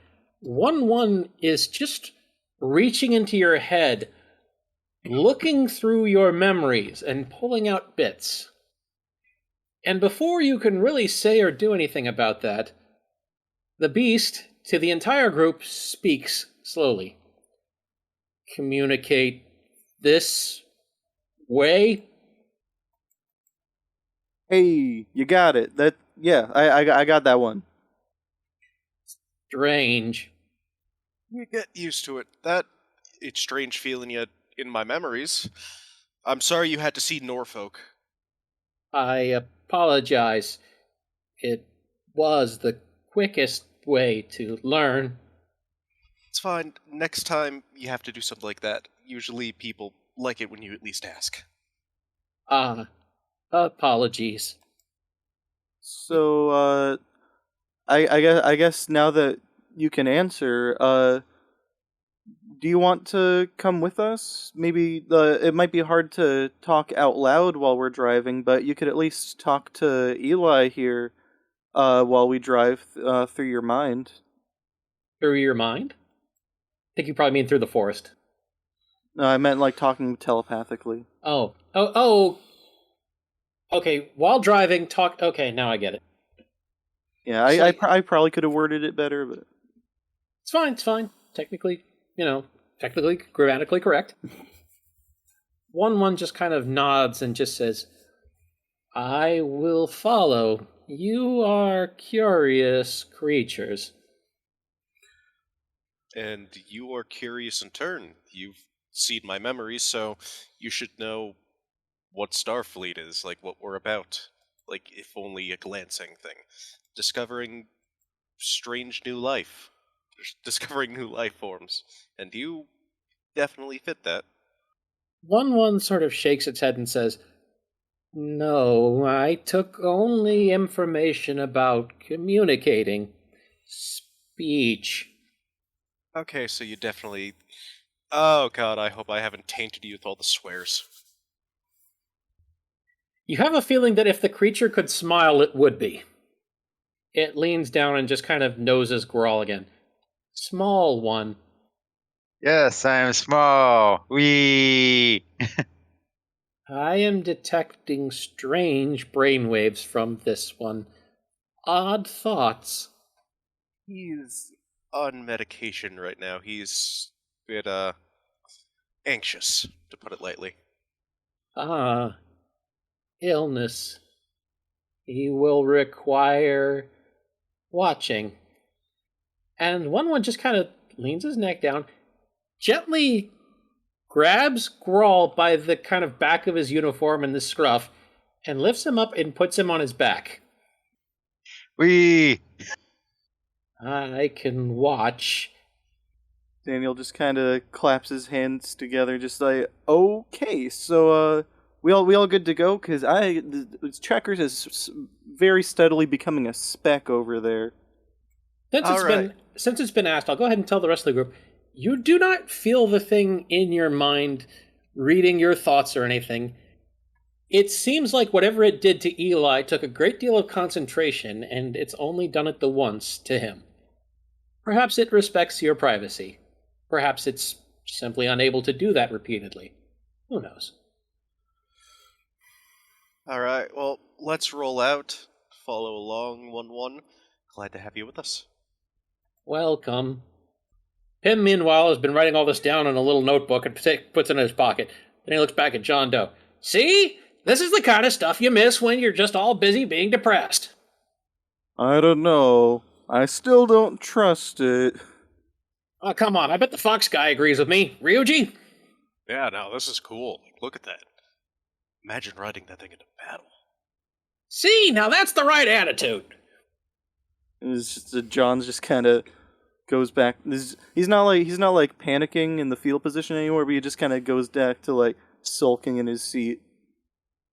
1-1 is just reaching into your head, looking through your memories and pulling out bits. And before you can really say or do anything about that, the beast, to the entire group, speaks slowly. Communicate this way? Hey, you got it. I got that one. Strange. You get used to it. It's strange feeling you in my memories. I'm sorry you had to see Norfolk. I apologize. It was the quickest way to learn. It's fine. Next time you have to do something like that, usually people like it when you at least ask. Apologies. So, I guess now that you can answer, do you want to come with us? Maybe it might be hard to talk out loud while we're driving, but you could at least talk to Eli here while we drive through your mind. Through your mind? I think you probably mean through the forest. No, I meant like talking telepathically. Oh. Okay, while driving, talk... Okay, now I get it. Yeah, I probably could have worded it better, but... It's fine. Technically, grammatically correct. 1-1 just kind of nods and just says, I will follow. You are curious creatures. And you are curious in turn. You've seen my memories, so you should know what Starfleet is, like what we're about. Like, if only a glancing thing. Discovering strange new life. Discovering new life forms. And you definitely fit that. 1-1 sort of shakes its head and says, No, I took only information about communicating. Speech. Okay, so you definitely... Oh god, I hope I haven't tainted you with all the swears. You have a feeling that if the creature could smile, it would be. It leans down and just kind of noses Grawl again. Small one. Yes, I am small. Wee. I am detecting strange brainwaves from this one. Odd thoughts. He's on medication right now. He's a bit, anxious, to put it lightly. Ah, illness. He will require watching. And 1-1 just kind of leans his neck down, gently grabs Grawl by the kind of back of his uniform and the scruff, and lifts him up and puts him on his back. Wee. I can watch. Daniel just kind of claps his hands together, just like, okay, so we all good to go? Because Checkers is very steadily becoming a speck over there. Since it's been asked, I'll go ahead and tell the rest of the group. You do not feel the thing in your mind reading your thoughts or anything. It seems like whatever it did to Eli took a great deal of concentration, and it's only done it the once to him. Perhaps it respects your privacy. Perhaps it's simply unable to do that repeatedly. Who knows? Alright, well, let's roll out. Follow along, 1-1. Glad to have you with us. Welcome. Pim, meanwhile, has been writing all this down in a little notebook and puts it in his pocket. Then he looks back at John Doe. See? This is the kind of stuff you miss when you're just all busy being depressed. I don't know. I still don't trust it. Oh, come on. I bet the Fox guy agrees with me. Ryuji? Yeah, no, this is cool. Like, look at that. Imagine riding that thing into battle. See? Now that's the right attitude. It's just, John's just kind of goes back. He's not like panicking in the field position anymore, but he just kind of goes back to like sulking in his seat.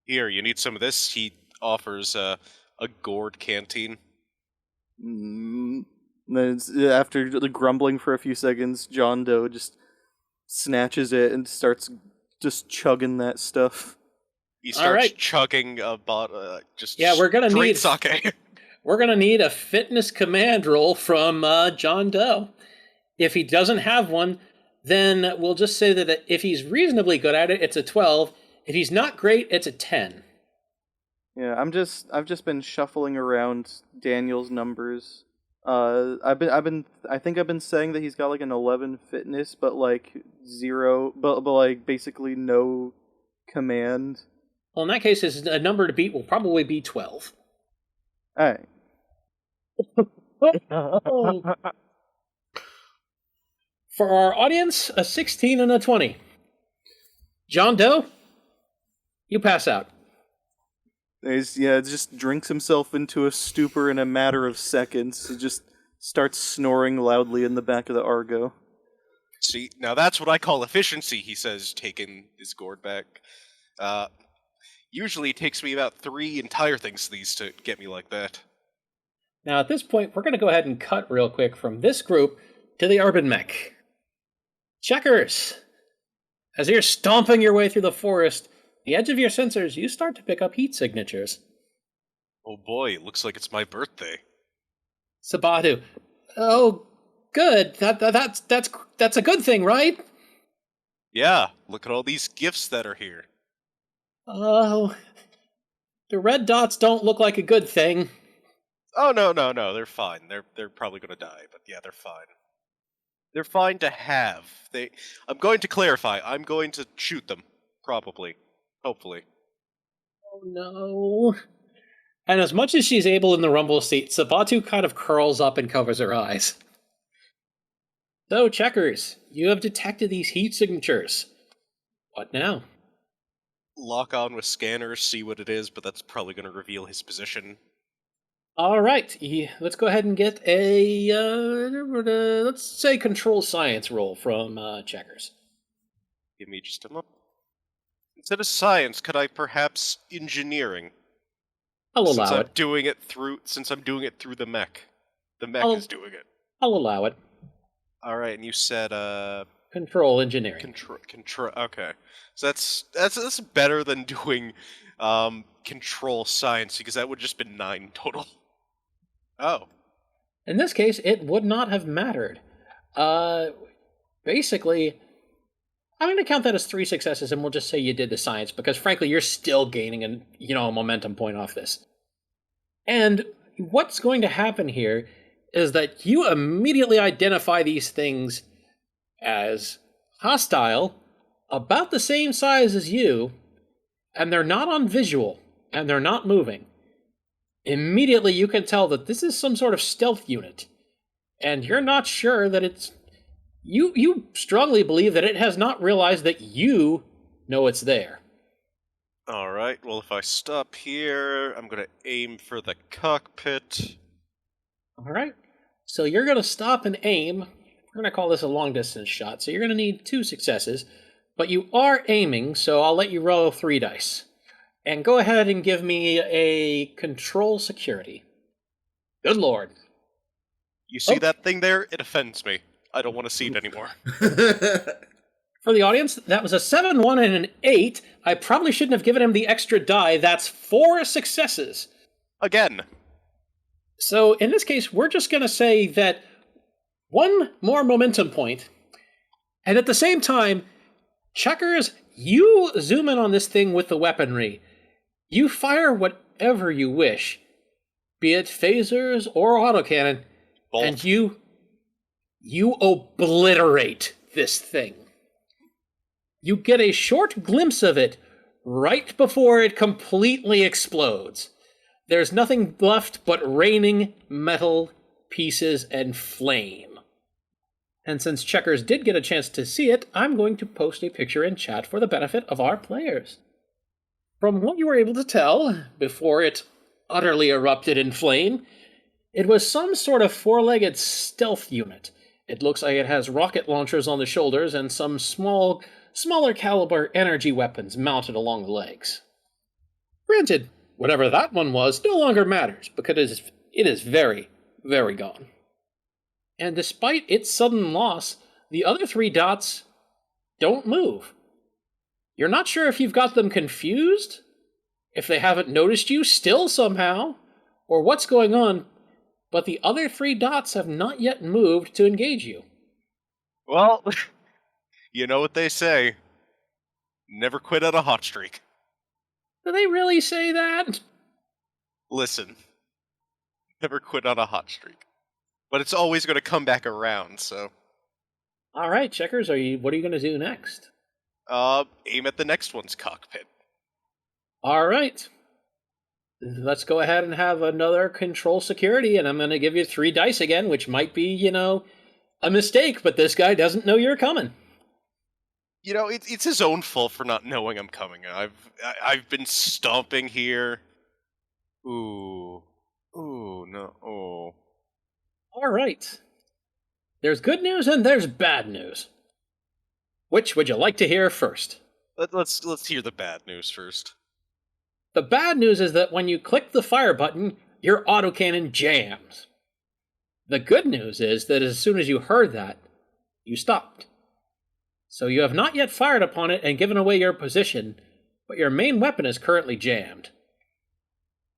Here, you need some of this? He offers a gourd canteen. Then after grumbling for a few seconds, John Doe just snatches it and starts just chugging that stuff. He starts chugging a bottle, we're gonna need sake. We're gonna need a fitness command roll from John Doe. If he doesn't have one, then we'll just say that if he's reasonably good at it, it's a 12. If he's not great, it's a 10. Yeah, I've just been shuffling around Daniel's numbers. I think I've been saying that he's got like an 11 fitness, but like 0, but like basically no command. Well, in that case, his number to beat will probably be 12. Alright. For our audience, a 16 and a 20. John Doe, you pass out. Just drinks himself into a stupor in a matter of seconds. He just starts snoring loudly in the back of the Argo. See, now that's what I call efficiency, he says, taking his gourd back. Usually it takes me about 3 entire things of these to get me like that. Now, at this point, we're going to go ahead and cut real quick from this group to the urban mech. Checkers! As you're stomping your way through the forest, the edge of your sensors, you start to pick up heat signatures. Oh boy, it looks like it's my birthday. Sabatu. Oh, good. That's a good thing, right? Yeah, look at all these gifts that are here. Oh, the red dots don't look like a good thing. Oh, no, they're fine. They're probably gonna die, but yeah, they're fine. They're fine to have. I'm going to clarify. I'm going to shoot them. Probably. Hopefully. Oh no. And as much as she's able in the rumble seat, Sabatu kind of curls up and covers her eyes. So, Checkers, you have detected these heat signatures. What now? Lock on with scanners, see what it is, but that's probably going to reveal his position. Alright, let's go ahead and get a, let's say, control science roll from Checkers. Give me just a moment. Instead of science, could I perhaps engineering? I'll Since allow I'm it. doing it through the mech. The mech I'll- is doing it. I'll allow it. Alright, and you said, Control engineering. Control. Okay, so that's better than doing control science, because that would just been 9 total. Oh, In this case, it would not have mattered. Basically, I'm going to count that as 3 successes, and we'll just say you did the science, because frankly, you're still gaining a momentum point off this. And what's going to happen here is that you immediately identify these things as hostile, about the same size as you, and they're not on visual, and they're not moving. Immediately you can tell that this is some sort of stealth unit, and you're not sure that it's... You strongly believe that it has not realized that you know it's there. alright, well if I stop here, I'm gonna aim for the cockpit. Alright, so you're going to stop and aim. We're going to call this a long-distance shot, so you're going to need 2 successes. But you are aiming, so I'll let you roll 3 dice. And go ahead and give me a control security. Good lord. You see Oh. that thing there? It offends me. I don't want to see it anymore. For the audience, that was a 7, 1, and an 8. I probably shouldn't have given him the extra die. That's 4 successes. Again. So in this case, we're just going to say that 1 more momentum point, and at the same time, Checkers, you zoom in on this thing with the weaponry. You fire whatever you wish, be it phasers or autocannon, Bolt. and you obliterate this thing. You get a short glimpse of it right before it completely explodes. There's nothing left but raining metal pieces and flame. And since Checkers did get a chance to see it, I'm going to post a picture in chat for the benefit of our players. From what you were able to tell, before it utterly erupted in flame, it was some sort of 4-legged stealth unit. It looks like it has rocket launchers on the shoulders and some smaller caliber energy weapons mounted along the legs. Granted, whatever that one was no longer matters, because it is very, very gone. And despite its sudden loss, the other 3 dots don't move. You're not sure if you've got them confused, if they haven't noticed you still somehow, or what's going on, but the other 3 dots have not yet moved to engage you. Well, you know what they say. Never quit on a hot streak. Do they really say that? Listen. Never quit on a hot streak. But it's always going to come back around, so... Alright, Checkers, what are you going to do next? Aim at the next one's cockpit. Alright. Let's go ahead and have another control security, and I'm going to give you 3 dice again, which might be, a mistake, but this guy doesn't know you're coming. You know, it's his own fault for not knowing I'm coming. I've been stomping here. Ooh, no, oh. Alright. There's good news and there's bad news. Which would you like to hear first? Let's hear the bad news first. The bad news is that when you click the fire button, your autocannon jams. The good news is that as soon as you heard that, you stopped. So you have not yet fired upon it and given away your position, but your main weapon is currently jammed.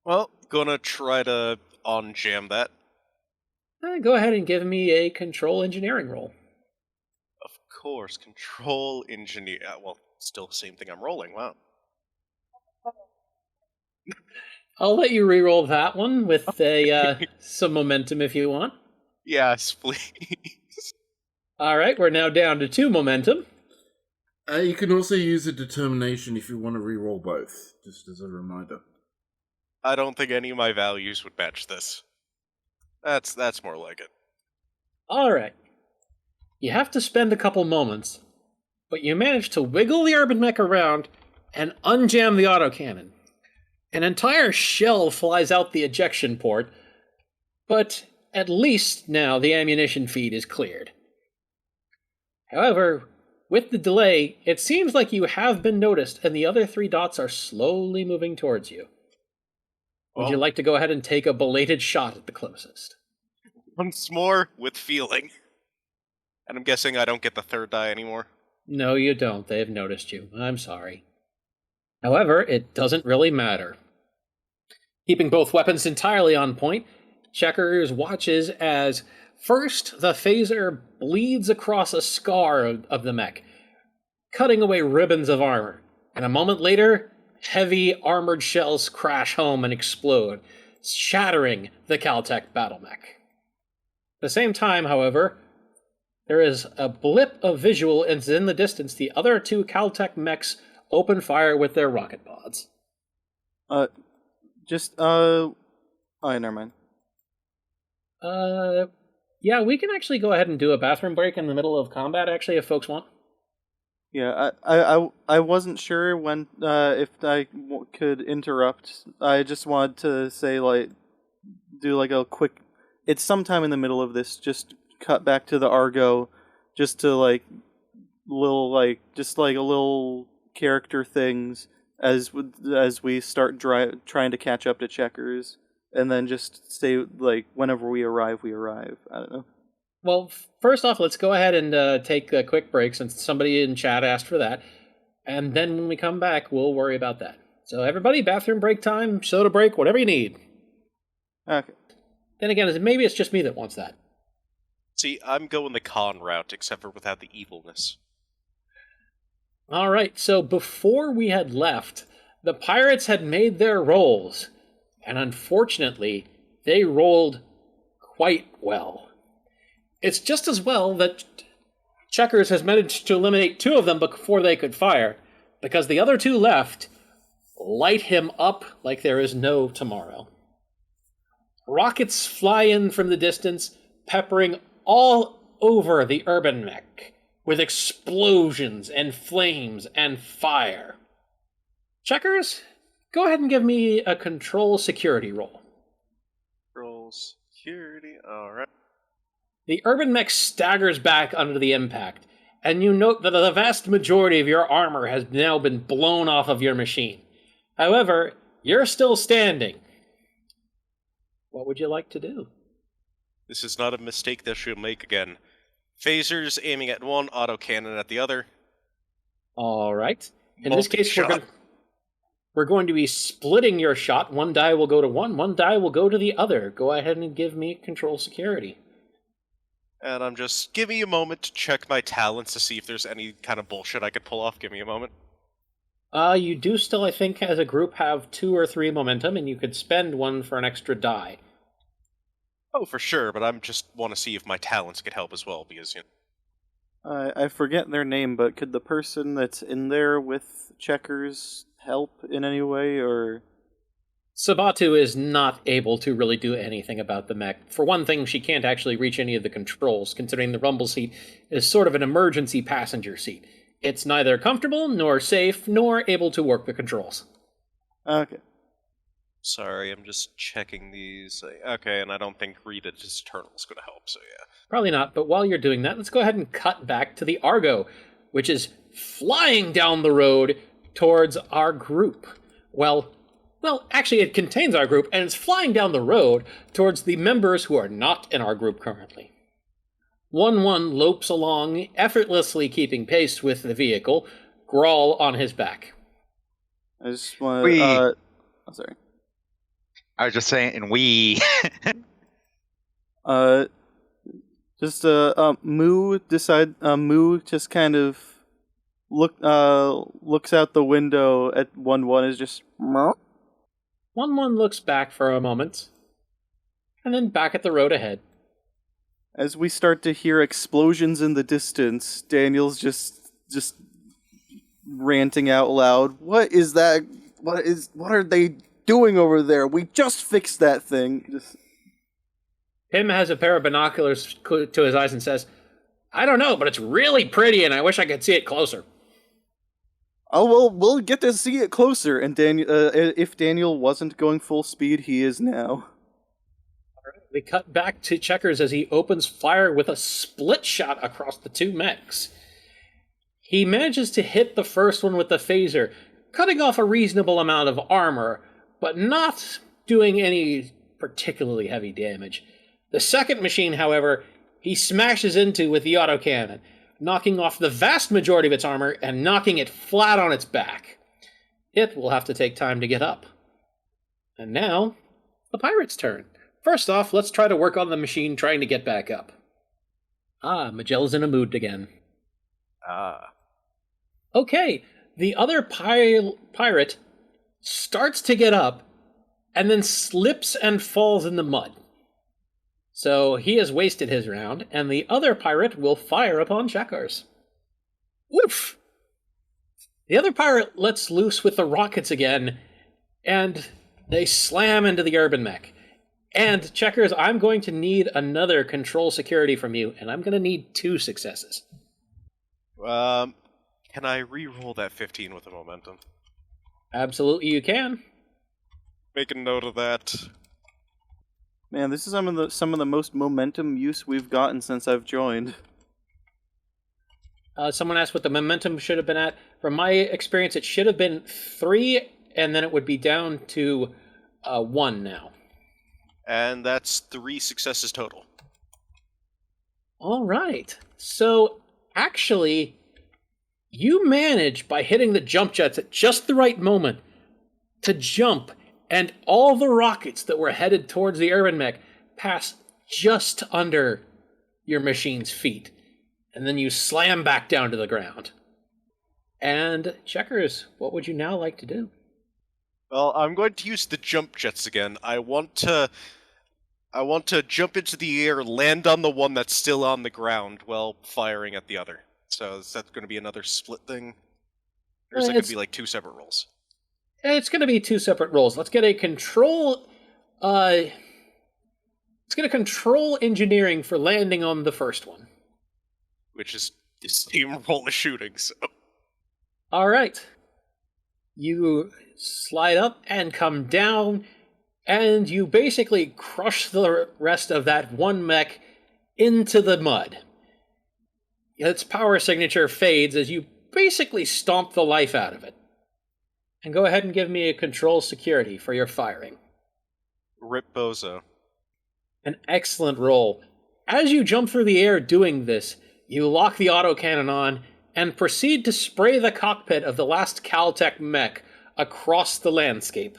Well, gonna try to unjam that. Go ahead and give me a control engineering roll. Of course, control engineer. Well, still the same thing I'm rolling. Wow. I'll let you re-roll that one with some momentum if you want. Yes, please. All right, we're now down to 2 momentum. You can also use a determination if you want to re-roll both, just as a reminder. I don't think any of my values would match this. That's more like it. All right. You have to spend a couple moments, but you manage to wiggle the urban mech around and unjam the autocannon. An entire shell flies out the ejection port, but at least now the ammunition feed is cleared. However, with the delay, it seems like you have been noticed and the other 3 dots are slowly moving towards you. Would you like to go ahead and take a belated shot at the closest? Once more with feeling. And I'm guessing I don't get the 3rd die anymore. No, you don't. They've noticed you. I'm sorry. However, it doesn't really matter. Keeping both weapons entirely on point, Checkers watches as first the phaser bleeds across a scar of the mech, cutting away ribbons of armor, and a moment later, heavy armored shells crash home and explode, shattering the Caltech battle mech. At the same time, however, there is a blip of visual as in the distance the other 2 Caltech mechs open fire with their rocket pods. Never mind. Yeah, we can actually go ahead and do a bathroom break in the middle of combat, actually, if folks want. Yeah, I wasn't sure when if I could interrupt. I just wanted to say do a quick. It's sometime in the middle of this. Just cut back to the Argo, just to a little character things as we start trying to catch up to Checkers, and then just say whenever we arrive. I don't know. Well, first off, let's go ahead and take a quick break since somebody in chat asked for that. And then when we come back, we'll worry about that. So everybody, bathroom break time, soda break, whatever you need. Okay. Then again, maybe it's just me that wants that. See, I'm going the con route, except for without the evilness. All right, so before we had left, the pirates had made their rolls. And unfortunately, they rolled quite well. It's just as well that Checkers has managed to eliminate 2 of them before they could fire, because the other 2 left light him up like there is no tomorrow. Rockets fly in from the distance, peppering all over the urban mech, with explosions and flames and fire. Checkers, go ahead and give me a control security roll. Roll security, alright. The urban mech staggers back under the impact, and you note that the vast majority of your armor has now been blown off of your machine. However, you're still standing. What would you like to do? This is not a mistake that she'll make again. Phasers aiming at one, autocannon at the other. All right. In this case, Multi-shot. we're going to be splitting your shot. 1 die will go to one die will go to the other. Go ahead and give me control security. And I'm just... Give me a moment to check my talents to see if there's any kind of bullshit I could pull off. Give me a moment. You do still, I think, as a group, have 2 or 3 momentum, and you could spend 1 for an extra die. Oh, for sure, but I'm just want to see if my talents could help as well, because, I forget their name, but could the person that's in there with Checkers help in any way, or... Sabatu is not able to really do anything about the mech. For one thing, she can't actually reach any of the controls, considering the rumble seat is sort of an emergency passenger seat. It's neither comfortable, nor safe, nor able to work the controls. Okay. Sorry, I'm just checking these. Okay, and I don't think Rita's Eternal is going to help, so yeah. Probably not, but while you're doing that, let's go ahead and cut back to the Argo, which is flying down the road towards our group. Well, actually, it contains our group, and it's flying down the road towards the members who are not in our group currently. 1-1 lopes along, effortlessly keeping pace with the vehicle, Grawl on his back. I just want to... I'm sorry. I was just saying, and we. Moo just kind of looks out the window at 1-1 is just... 1-1 looks back for a moment, and then back at the road ahead. As we start to hear explosions in the distance, Daniel's just ranting out loud. What is that? What are they doing over there? We just fixed that thing. Pim has a pair of binoculars to his eyes and says, I don't know, but it's really pretty and I wish I could see it closer. Oh, well, we'll get to see it closer. And if Daniel wasn't going full speed, he is now. We cut back to Checkers as he opens fire with a split shot across the two mechs. He manages to hit the first one with the phaser, cutting off a reasonable amount of armor, but not doing any particularly heavy damage. The second machine, however, he smashes into with the autocannon, knocking off the vast majority of its armor and knocking it flat on its back. It will have to take time to get up. And now, the pirate's turn. First off, let's try to work on the machine trying to get back up. Magellan's in a mood again. Okay, the other pirate starts to get up and then slips and falls in the mud. So he has wasted his round, and the other pirate will fire upon Checkers. Woof! The other pirate lets loose with the rockets again, and they slam into the urban mech. And, Checkers, I'm going to need another control security from you, and I'm going to need 2 successes. Can I re-roll that 15 with a momentum? Absolutely you can. Make a note of that. Man, this is some of the most momentum use we've gotten since I've joined. Someone asked what the momentum should have been at. From my experience, it should have been 3, and then it would be down to 1 now. And that's 3 successes total. All right. So, actually, you manage, by hitting the jump jets at just the right moment, to jump, and all the rockets that were headed towards the urban mech pass just under your machine's feet. And then you slam back down to the ground. And, Checkers, what would you now like to do? Well, I'm going to use the jump jets again. I want to jump into the air, land on the one that's still on the ground while firing at the other. So is that going to be another split thing? Or is that going to be like 2 separate rolls? It's going to be 2 separate rolls. Let's get a control... let's get a control engineering for landing on the first one. Which is the same roll as shooting, so... Alright. You slide up and come down, and you basically crush the rest of that one mech into the mud. Its power signature fades as you basically stomp the life out of it. And go ahead and give me a control security for your firing. Rip Bozo. An excellent roll. As you jump through the air doing this, you lock the autocannon on and proceed to spray the cockpit of the last Caltech mech across the landscape.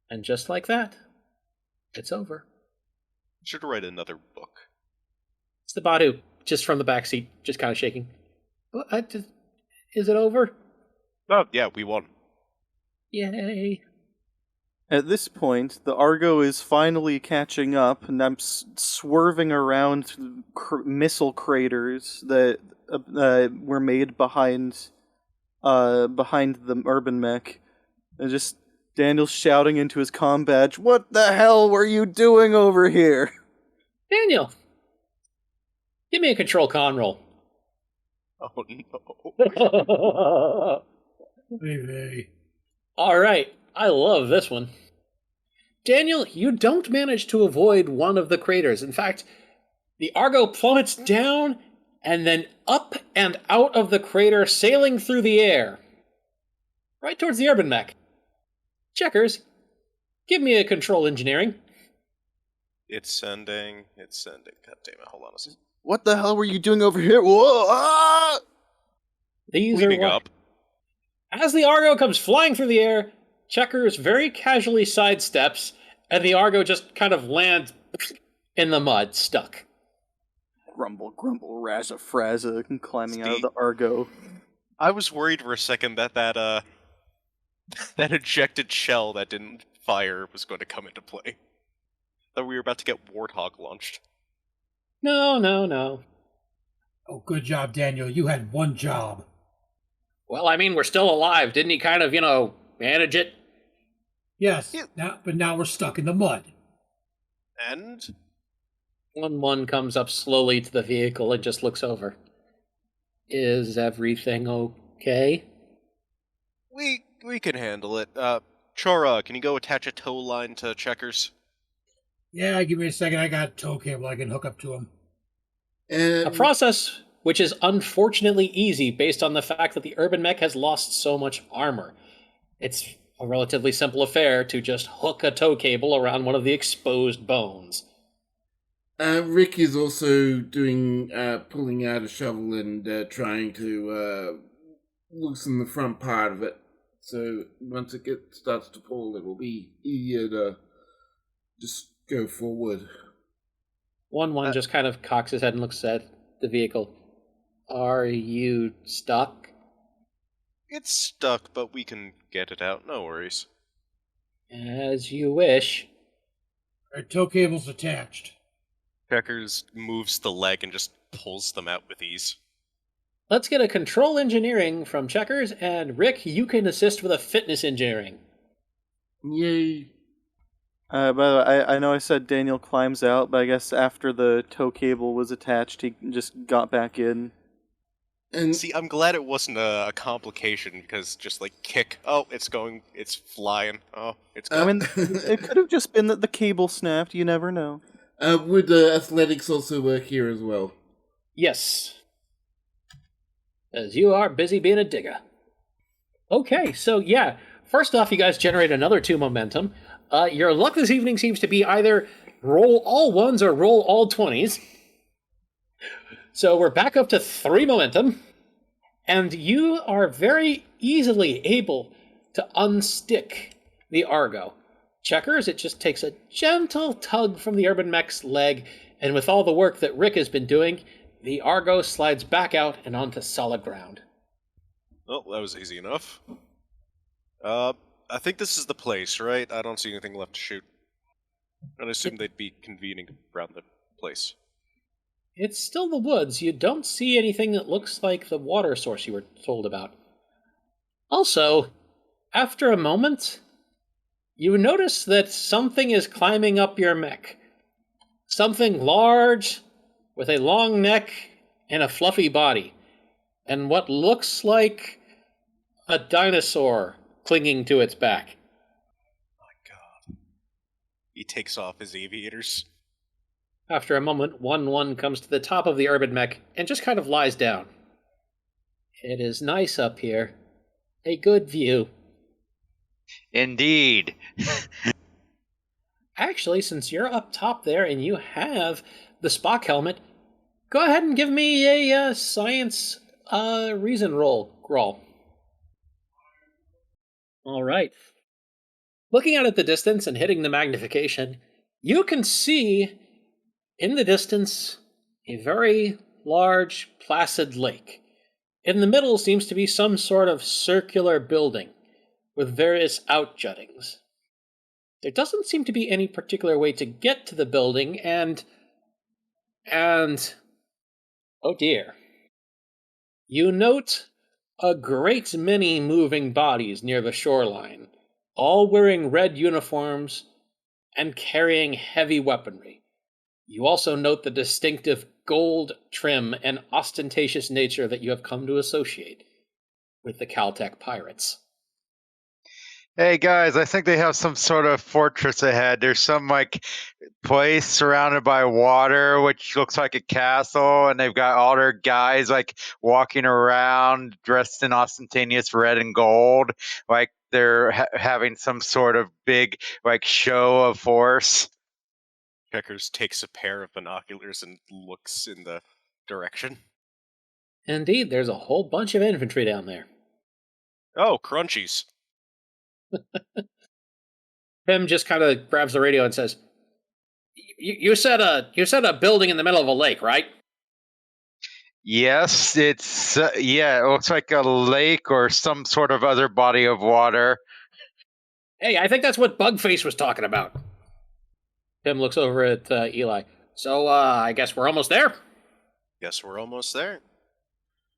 And just like that, it's over. Should write another book. It's the Badu, just from the backseat, just kind of shaking. Is it over? Oh, yeah, we won. Yay. At this point, the Argo is finally catching up, and I'm swerving around missile craters that were made behind the urban mech. And just Daniel's shouting into his comm badge, "What the hell were you doing over here?" Daniel, give me a control con roll. Oh, no. Maybe. All right, I love this one. Daniel, you don't manage to avoid one of the craters. In fact, the Argo plummets down and then up and out of the crater, sailing through the air, right towards the urban mech. Checkers, give me a control engineering. It's sending. God damn it, hold on a second. What the hell were you doing over here? Whoa! Ah! These Cleaning are up. As the Argo comes flying through the air, Checkers very casually sidesteps, and the Argo just kind of lands in the mud, stuck. Grumble, grumble, razza, frazza, climbing out of the Argo. I was worried for a second that that ejected shell that didn't fire was going to come into play. That we were about to get Warthog launched. No. Oh, good job, Daniel. You had one job. Well, I mean, we're still alive. Didn't he kind of, manage it? Yes, Yeah. but now we're stuck in the mud. And 1-1 comes up slowly to the vehicle and just looks over. Is everything okay? we can handle it. Chora, can you go attach a tow line to Checkers? Yeah, give me a second. I got a tow cable I can hook up to him. A process which is unfortunately easy based on the fact that the urban mech has lost so much armor. It's a relatively simple affair to just hook a tow cable around one of the exposed bones. Rick is also doing pulling out a shovel and trying to loosen the front part of it. So once it starts to pull, it will be easier to just go forward. 1-1 just kind of cocks his head and looks at the vehicle. Are you stuck? It's stuck, but we can get it out. No worries. As you wish. Our tow cable's attached. Checkers moves the leg and just pulls them out with ease. Let's get a control engineering from Checkers, and Rick, you can assist with a fitness engineering. Yay. By the way, I know I said Daniel climbs out, but I guess after the tow cable was attached, he just got back in. And See, I'm glad it wasn't a complication, because just like kick, oh, it's flying, oh, it's I going. mean, it could have just been that the cable snapped, you never know. would athletics also work here as well? Yes. As you are busy being a digger. Okay, so yeah. First off, you guys generate another 2 momentum. Your luck this evening seems to be either roll all 1s or roll all 20s. So we're back up to 3 momentum. And you are very easily able to unstick the Argo. Checkers, it just takes a gentle tug from the Urban Mech's leg, and with all the work that Rick has been doing, the Argo slides back out and onto solid ground. Oh, that was easy enough. I think this is the place, right? I don't see anything left to shoot. I'd assume they'd be convening around the place. It's still the woods. You don't see anything that looks like the water source you were told about. Also, after a moment, you notice that something is climbing up your mech. Something large, with a long neck and a fluffy body, and what looks like a dinosaur clinging to its back. My god. He takes off his aviators. After a moment, 1-1 comes to the top of the urban mech and just kind of lies down. It is nice up here. A good view. Indeed. Actually, since you're up top there and you have the Spock helmet, go ahead and give me a science reason roll. All right. Looking out at the distance and hitting the magnification, you can see in the distance a very large, placid lake. In the middle seems to be some sort of circular building with various outjuttings. There doesn't seem to be any particular way to get to the building, and oh dear. You note a great many moving bodies near the shoreline, all wearing red uniforms and carrying heavy weaponry. You also note the distinctive gold trim and ostentatious nature that you have come to associate with the Caltech pirates. Hey guys, I think they have some sort of fortress ahead. There's some place surrounded by water, which looks like a castle, and they've got all their guys walking around dressed in ostentatious red and gold, like they're having some sort of big show of force. Checkers takes a pair of binoculars and looks in the direction. Indeed, there's a whole bunch of infantry down there. Oh, crunchies. Pim just kind of grabs the radio and says, "You said a building in the middle of a lake, right?" Yes, it's it looks like a lake or some sort of other body of water. Hey, I think that's what Bugface was talking about. Pim looks over at Eli. So, I guess we're almost there? Guess we're almost there.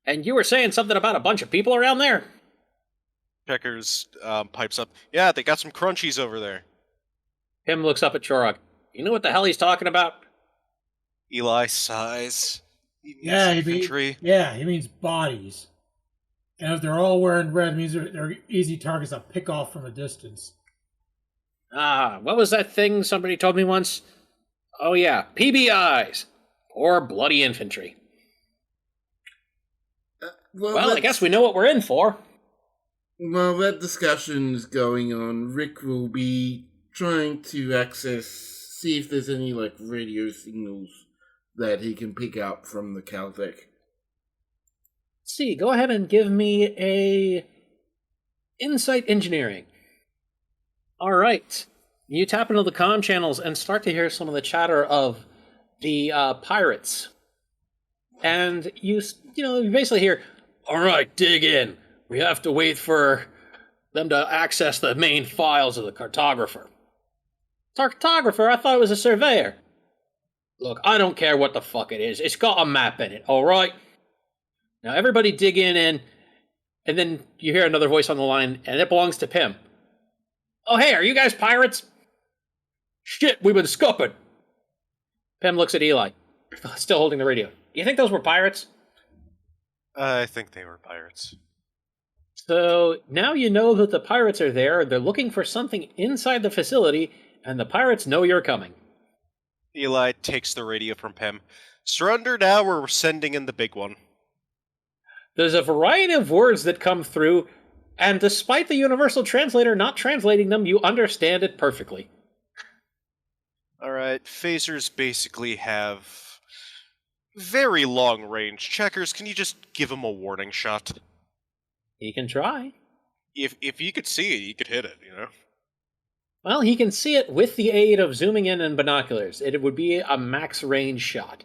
And you were saying something about a bunch of people around there? Checkers pipes up. Yeah, they got some crunchies over there. Pim looks up at Chorog. You know what the hell he's talking about? Eli sighs. Yeah, Infantry. he means bodies. And if they're all wearing red, it means they're easy targets to pick off from a distance. What was that thing somebody told me once? Oh yeah, PBIs. Or bloody infantry. Well, I guess we know what we're in for. While that discussion is going on, Rick will be trying to see if there's any, radio signals that he can pick up from the Caltech. Let's see, go ahead and give me a insight engineering. All right. You tap into the comm channels and start to hear some of the chatter of the pirates. And you basically hear, all right, dig in. We have to wait for them to access the main files of the cartographer. Cartographer? I thought it was a surveyor. Look, I don't care what the fuck it is. It's got a map in it, all right? Now everybody dig in, and then you hear another voice on the line, and it belongs to Pim. Oh, hey, are you guys pirates? Shit, we've been scupping. Pim looks at Eli, still holding the radio. Do you think those were pirates? I think they were pirates. So now you know that the pirates are there. They're looking for something inside the facility, and the pirates know you're coming. Eli takes the radio from Pim. Surrender now, or we're sending in the big one. There's a variety of words that come through, and despite the universal translator not translating them, you understand it perfectly. Alright, phasers basically have very long range. Checkers, can you just give him a warning shot? He can try. If he could see it, he could hit it, Well, he can see it with the aid of zooming in and binoculars. It would be a max range shot.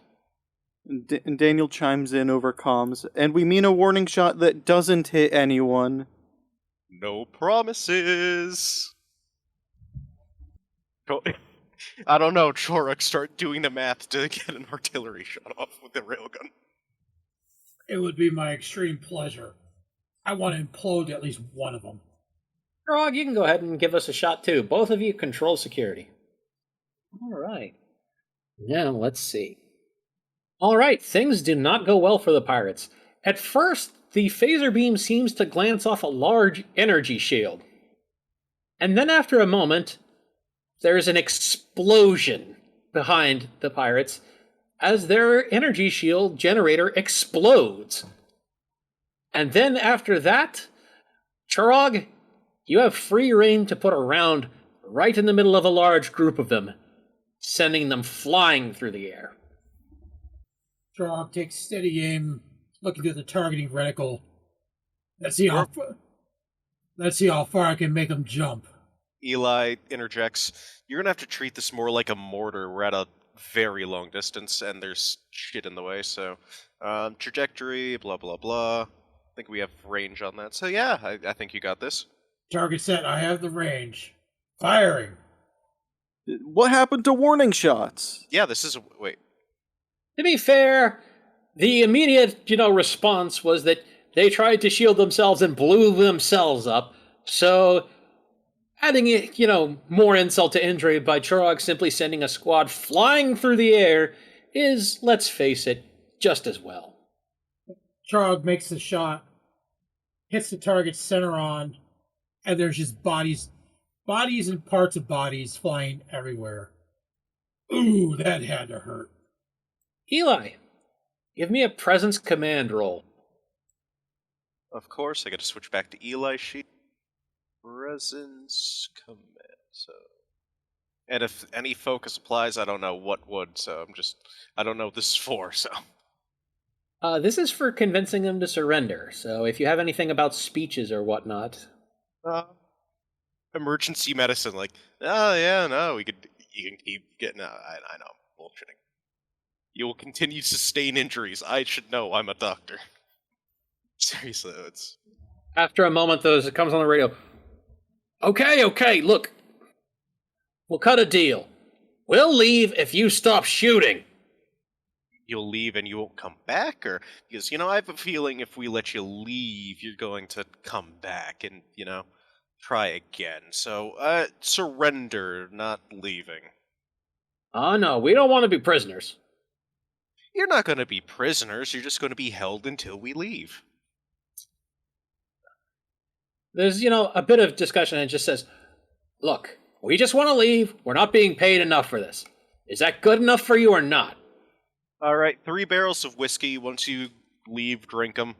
And Daniel chimes in over comms, and we mean a warning shot that doesn't hit anyone. No promises. I don't know, Choruk, start doing the math to get an artillery shot off with the railgun. It would be my extreme pleasure. I want to implode at least one of them. Grog, you can go ahead and give us a shot too. Both of you control security. All right. Now, let's see. All right, things do not go well for the pirates. At first, the phaser beam seems to glance off a large energy shield. And then after a moment, there's an explosion behind the pirates as their energy shield generator explodes. And then after that, Chorog, you have free reign to put a round right in the middle of a large group of them, sending them flying through the air. Chorog takes steady aim, looking through the targeting reticle. Let's see how far I can make them jump. Eli interjects, you're gonna have to treat this more like a mortar. We're at a very long distance, and there's shit in the way, so... trajectory, blah blah blah. I think we have range on that. So yeah, I think you got this. Target set, I have the range. Firing. What happened to warning shots? Yeah, this is... Wait. To be fair, the immediate, response was that they tried to shield themselves and blew themselves up. So, adding, more insult to injury by Chorog simply sending a squad flying through the air is, let's face it, just as well. Chorog makes the shot, hits the target center on, and there's just bodies and parts of bodies flying everywhere. Ooh, that had to hurt. Eli, give me a presence command roll. Of course, I gotta switch back to Eli's sheet. Presence command, so... And if any focus applies, I don't know what would, so I don't know what this is for, so... This is for convincing them to surrender, so if you have anything about speeches or whatnot... Emergency medicine, oh yeah, no, you can keep getting... I know, bullshitting. You will continue to sustain injuries. I should know, I'm a doctor. Seriously, it's... After a moment, though, it comes on the radio. Okay, look. We'll cut a deal. We'll leave if you stop shooting. you'll leave and you won't come back? Or because, I have a feeling if we let you leave, you're going to come back and, try again. So, surrender, not leaving. Oh, no, we don't want to be prisoners. You're not going to be prisoners, you're just going to be held until we leave. There's, a bit of discussion, and it just says, look, we just want to leave. We're not being paid enough for this. Is that good enough for you or not? All right, 3 barrels of whiskey. Once you leave, drink them.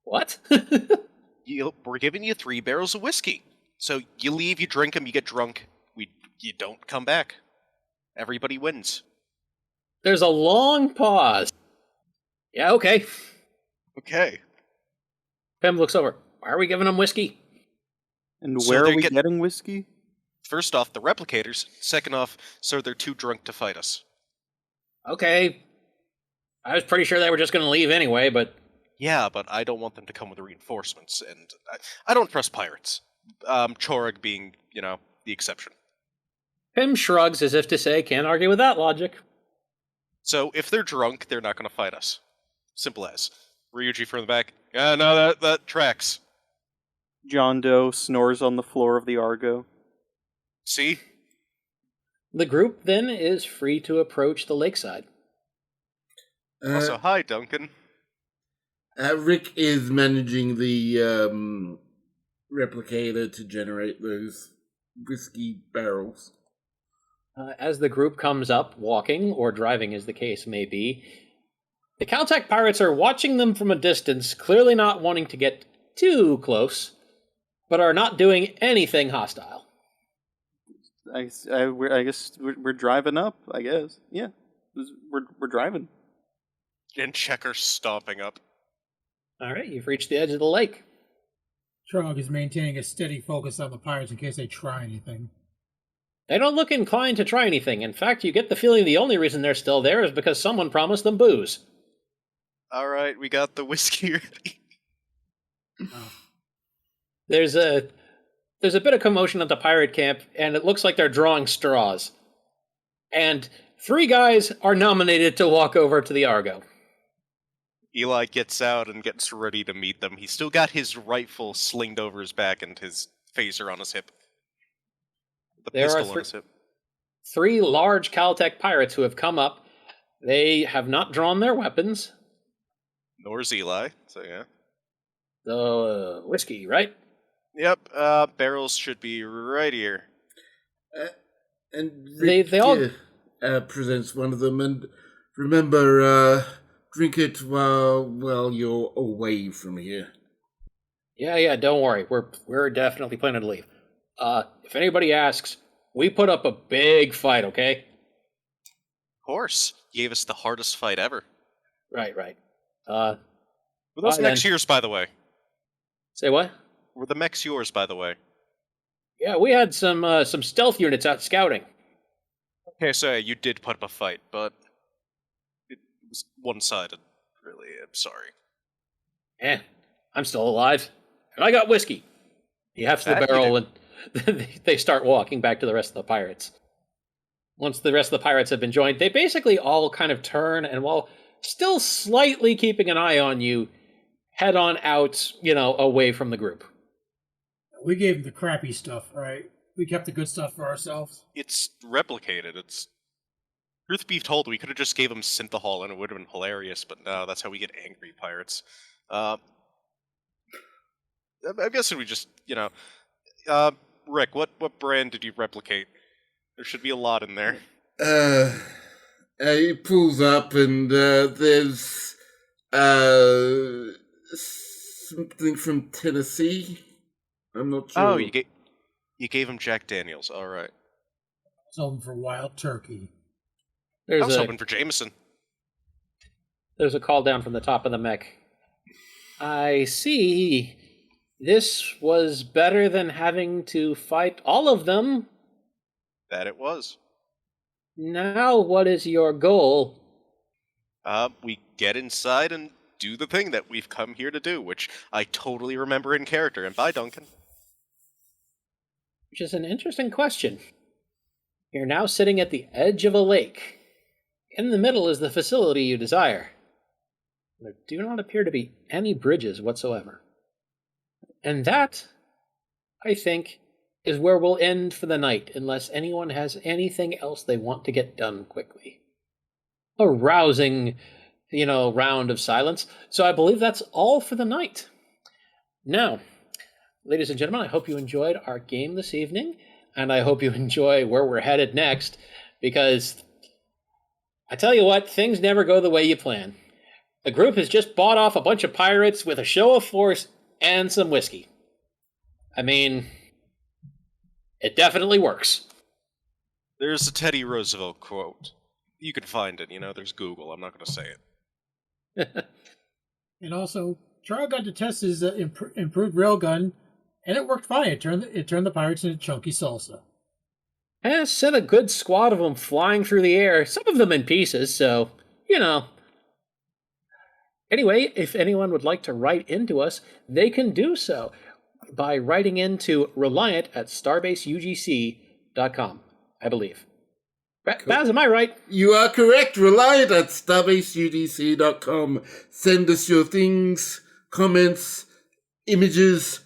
What? We're giving you 3 barrels of whiskey. So you leave, you drink them, you get drunk. You don't come back. Everybody wins. There's a long pause. Yeah, okay. Okay. Pim looks over. Why are we giving them whiskey? And So where are they're we getting whiskey? First off, the replicators. Second off, so they're too drunk to fight us. Okay. I was pretty sure they were just going to leave anyway, but... Yeah, but I don't want them to come with reinforcements, and I don't trust pirates. Chorog being, the exception. Pim shrugs as if to say, can't argue with that logic. So if they're drunk, they're not going to fight us. Simple as. Ryuji from the back. Yeah, no, that tracks. John Doe snores on the floor of the Argo. See? The group then is free to approach the lakeside. Also, hi, Duncan. Rick is managing the replicator to generate those whiskey barrels. As the group comes up, walking or driving as the case may be, the Caltech pirates are watching them from a distance, clearly not wanting to get too close, but are not doing anything hostile. I guess we're driving up. I guess, yeah, we're driving. And Checker stomping up. All right, you've reached the edge of the lake. Trog is maintaining a steady focus on the pirates in case they try anything. They don't look inclined to try anything. In fact, you get the feeling the only reason they're still there is because someone promised them booze. All right, we got the whiskey ready. There's a bit of commotion at the pirate camp, and it looks like they're drawing straws. And 3 guys are nominated to walk over to the Argo. Eli gets out and gets ready to meet them. He's still got his rifle slinged over his back and his phaser on his hip. The There are pistol on his hip. 3 large Caltech pirates who have come up. They have not drawn their weapons. Nor's Eli, so yeah. The whiskey, right? Yep, barrels should be right here. And Rick They all... presents one of them, and remember, drink it while you're away from here. Yeah, don't worry. We're definitely planning to leave. If anybody asks, we put up a big fight, okay? Of course. Gave us the hardest fight ever. Right. Were those Bye, mechs then. yours, by the way? Say what? Were the mechs yours, by the way? Yeah, we had some stealth units out scouting. Okay, so you did put up a fight, but it was one-sided, really. I'm sorry. I'm still alive. And I got whiskey. He hefts the That you barrel and they start walking back to the rest of the pirates. Once the rest of the pirates have been joined, they basically all kind of turn and, while still slightly keeping an eye on you, head on out, away from the group. We gave them the crappy stuff, right? We kept the good stuff for ourselves. It's replicated. It's truth be told, we could have just gave them synthahol and it would have been hilarious, but no, that's how we get angry pirates. I'm guessing we just, Rick, what brand did you replicate? There should be a lot in there. He pulls up and there's something from Tennessee. I'm not sure. Oh, you gave him Jack Daniels. All right. I was hoping for wild turkey. I was hoping for Jameson. There's a call down from the top of the mech. I see. This was better than having to fight all of them. That it was. Now, what is your goal? We get inside and do the thing that we've come here to do, which I totally remember in character. And bye, Duncan. Which is an interesting question. You're now sitting at the edge of a lake. In the middle is the facility you desire. There do not appear to be any bridges whatsoever. And that, I think, is where we'll end for the night, unless anyone has anything else they want to get done quickly. A rousing, round of silence. So I believe that's all for the night. Now, ladies and gentlemen, I hope you enjoyed our game this evening, and I hope you enjoy where we're headed next, because I tell you what, things never go the way you plan. The group has just bought off a bunch of pirates with a show of force and some whiskey. I mean, it definitely works. There's a Teddy Roosevelt quote. You can find it, there's Google. I'm not going to say it. And also, Charles got to test his improved railgun, and it worked fine. It turned the pirates into chunky salsa. And sent a good squad of them flying through the air, some of them in pieces, so, Anyway, if anyone would like to write into us, they can do so by writing into Reliant at starbaseugc.com, I believe. Baz, am I right? You are correct. Reliant at starbaseudc.com. Send us your things, comments, images,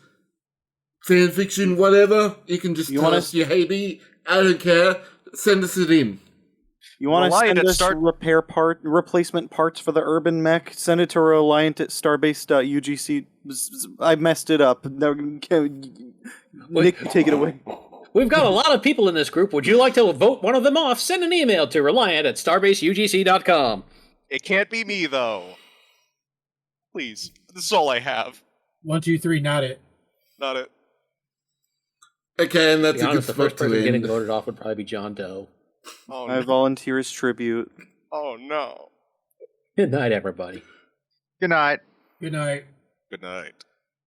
fanfiction, whatever. You can just tell us you hate me. I don't care. Send us it in. You want to Reliant send us replacement parts for the urban mech? Send it to Reliant at starbase.ugc. I messed it up. Nick, take it away. We've got a lot of people in this group. Would you like to vote one of them off? Send an email to Reliant at starbaseugc.com. It can't be me, though. Please. This is all I have. 1, 2, 3, not it. Not it. Okay, and that's a good the first spot to person getting end. voted off would probably be John Doe. Oh, I no. volunteer as tribute. Oh, no. Good night, everybody. Good night. Good night. Good night.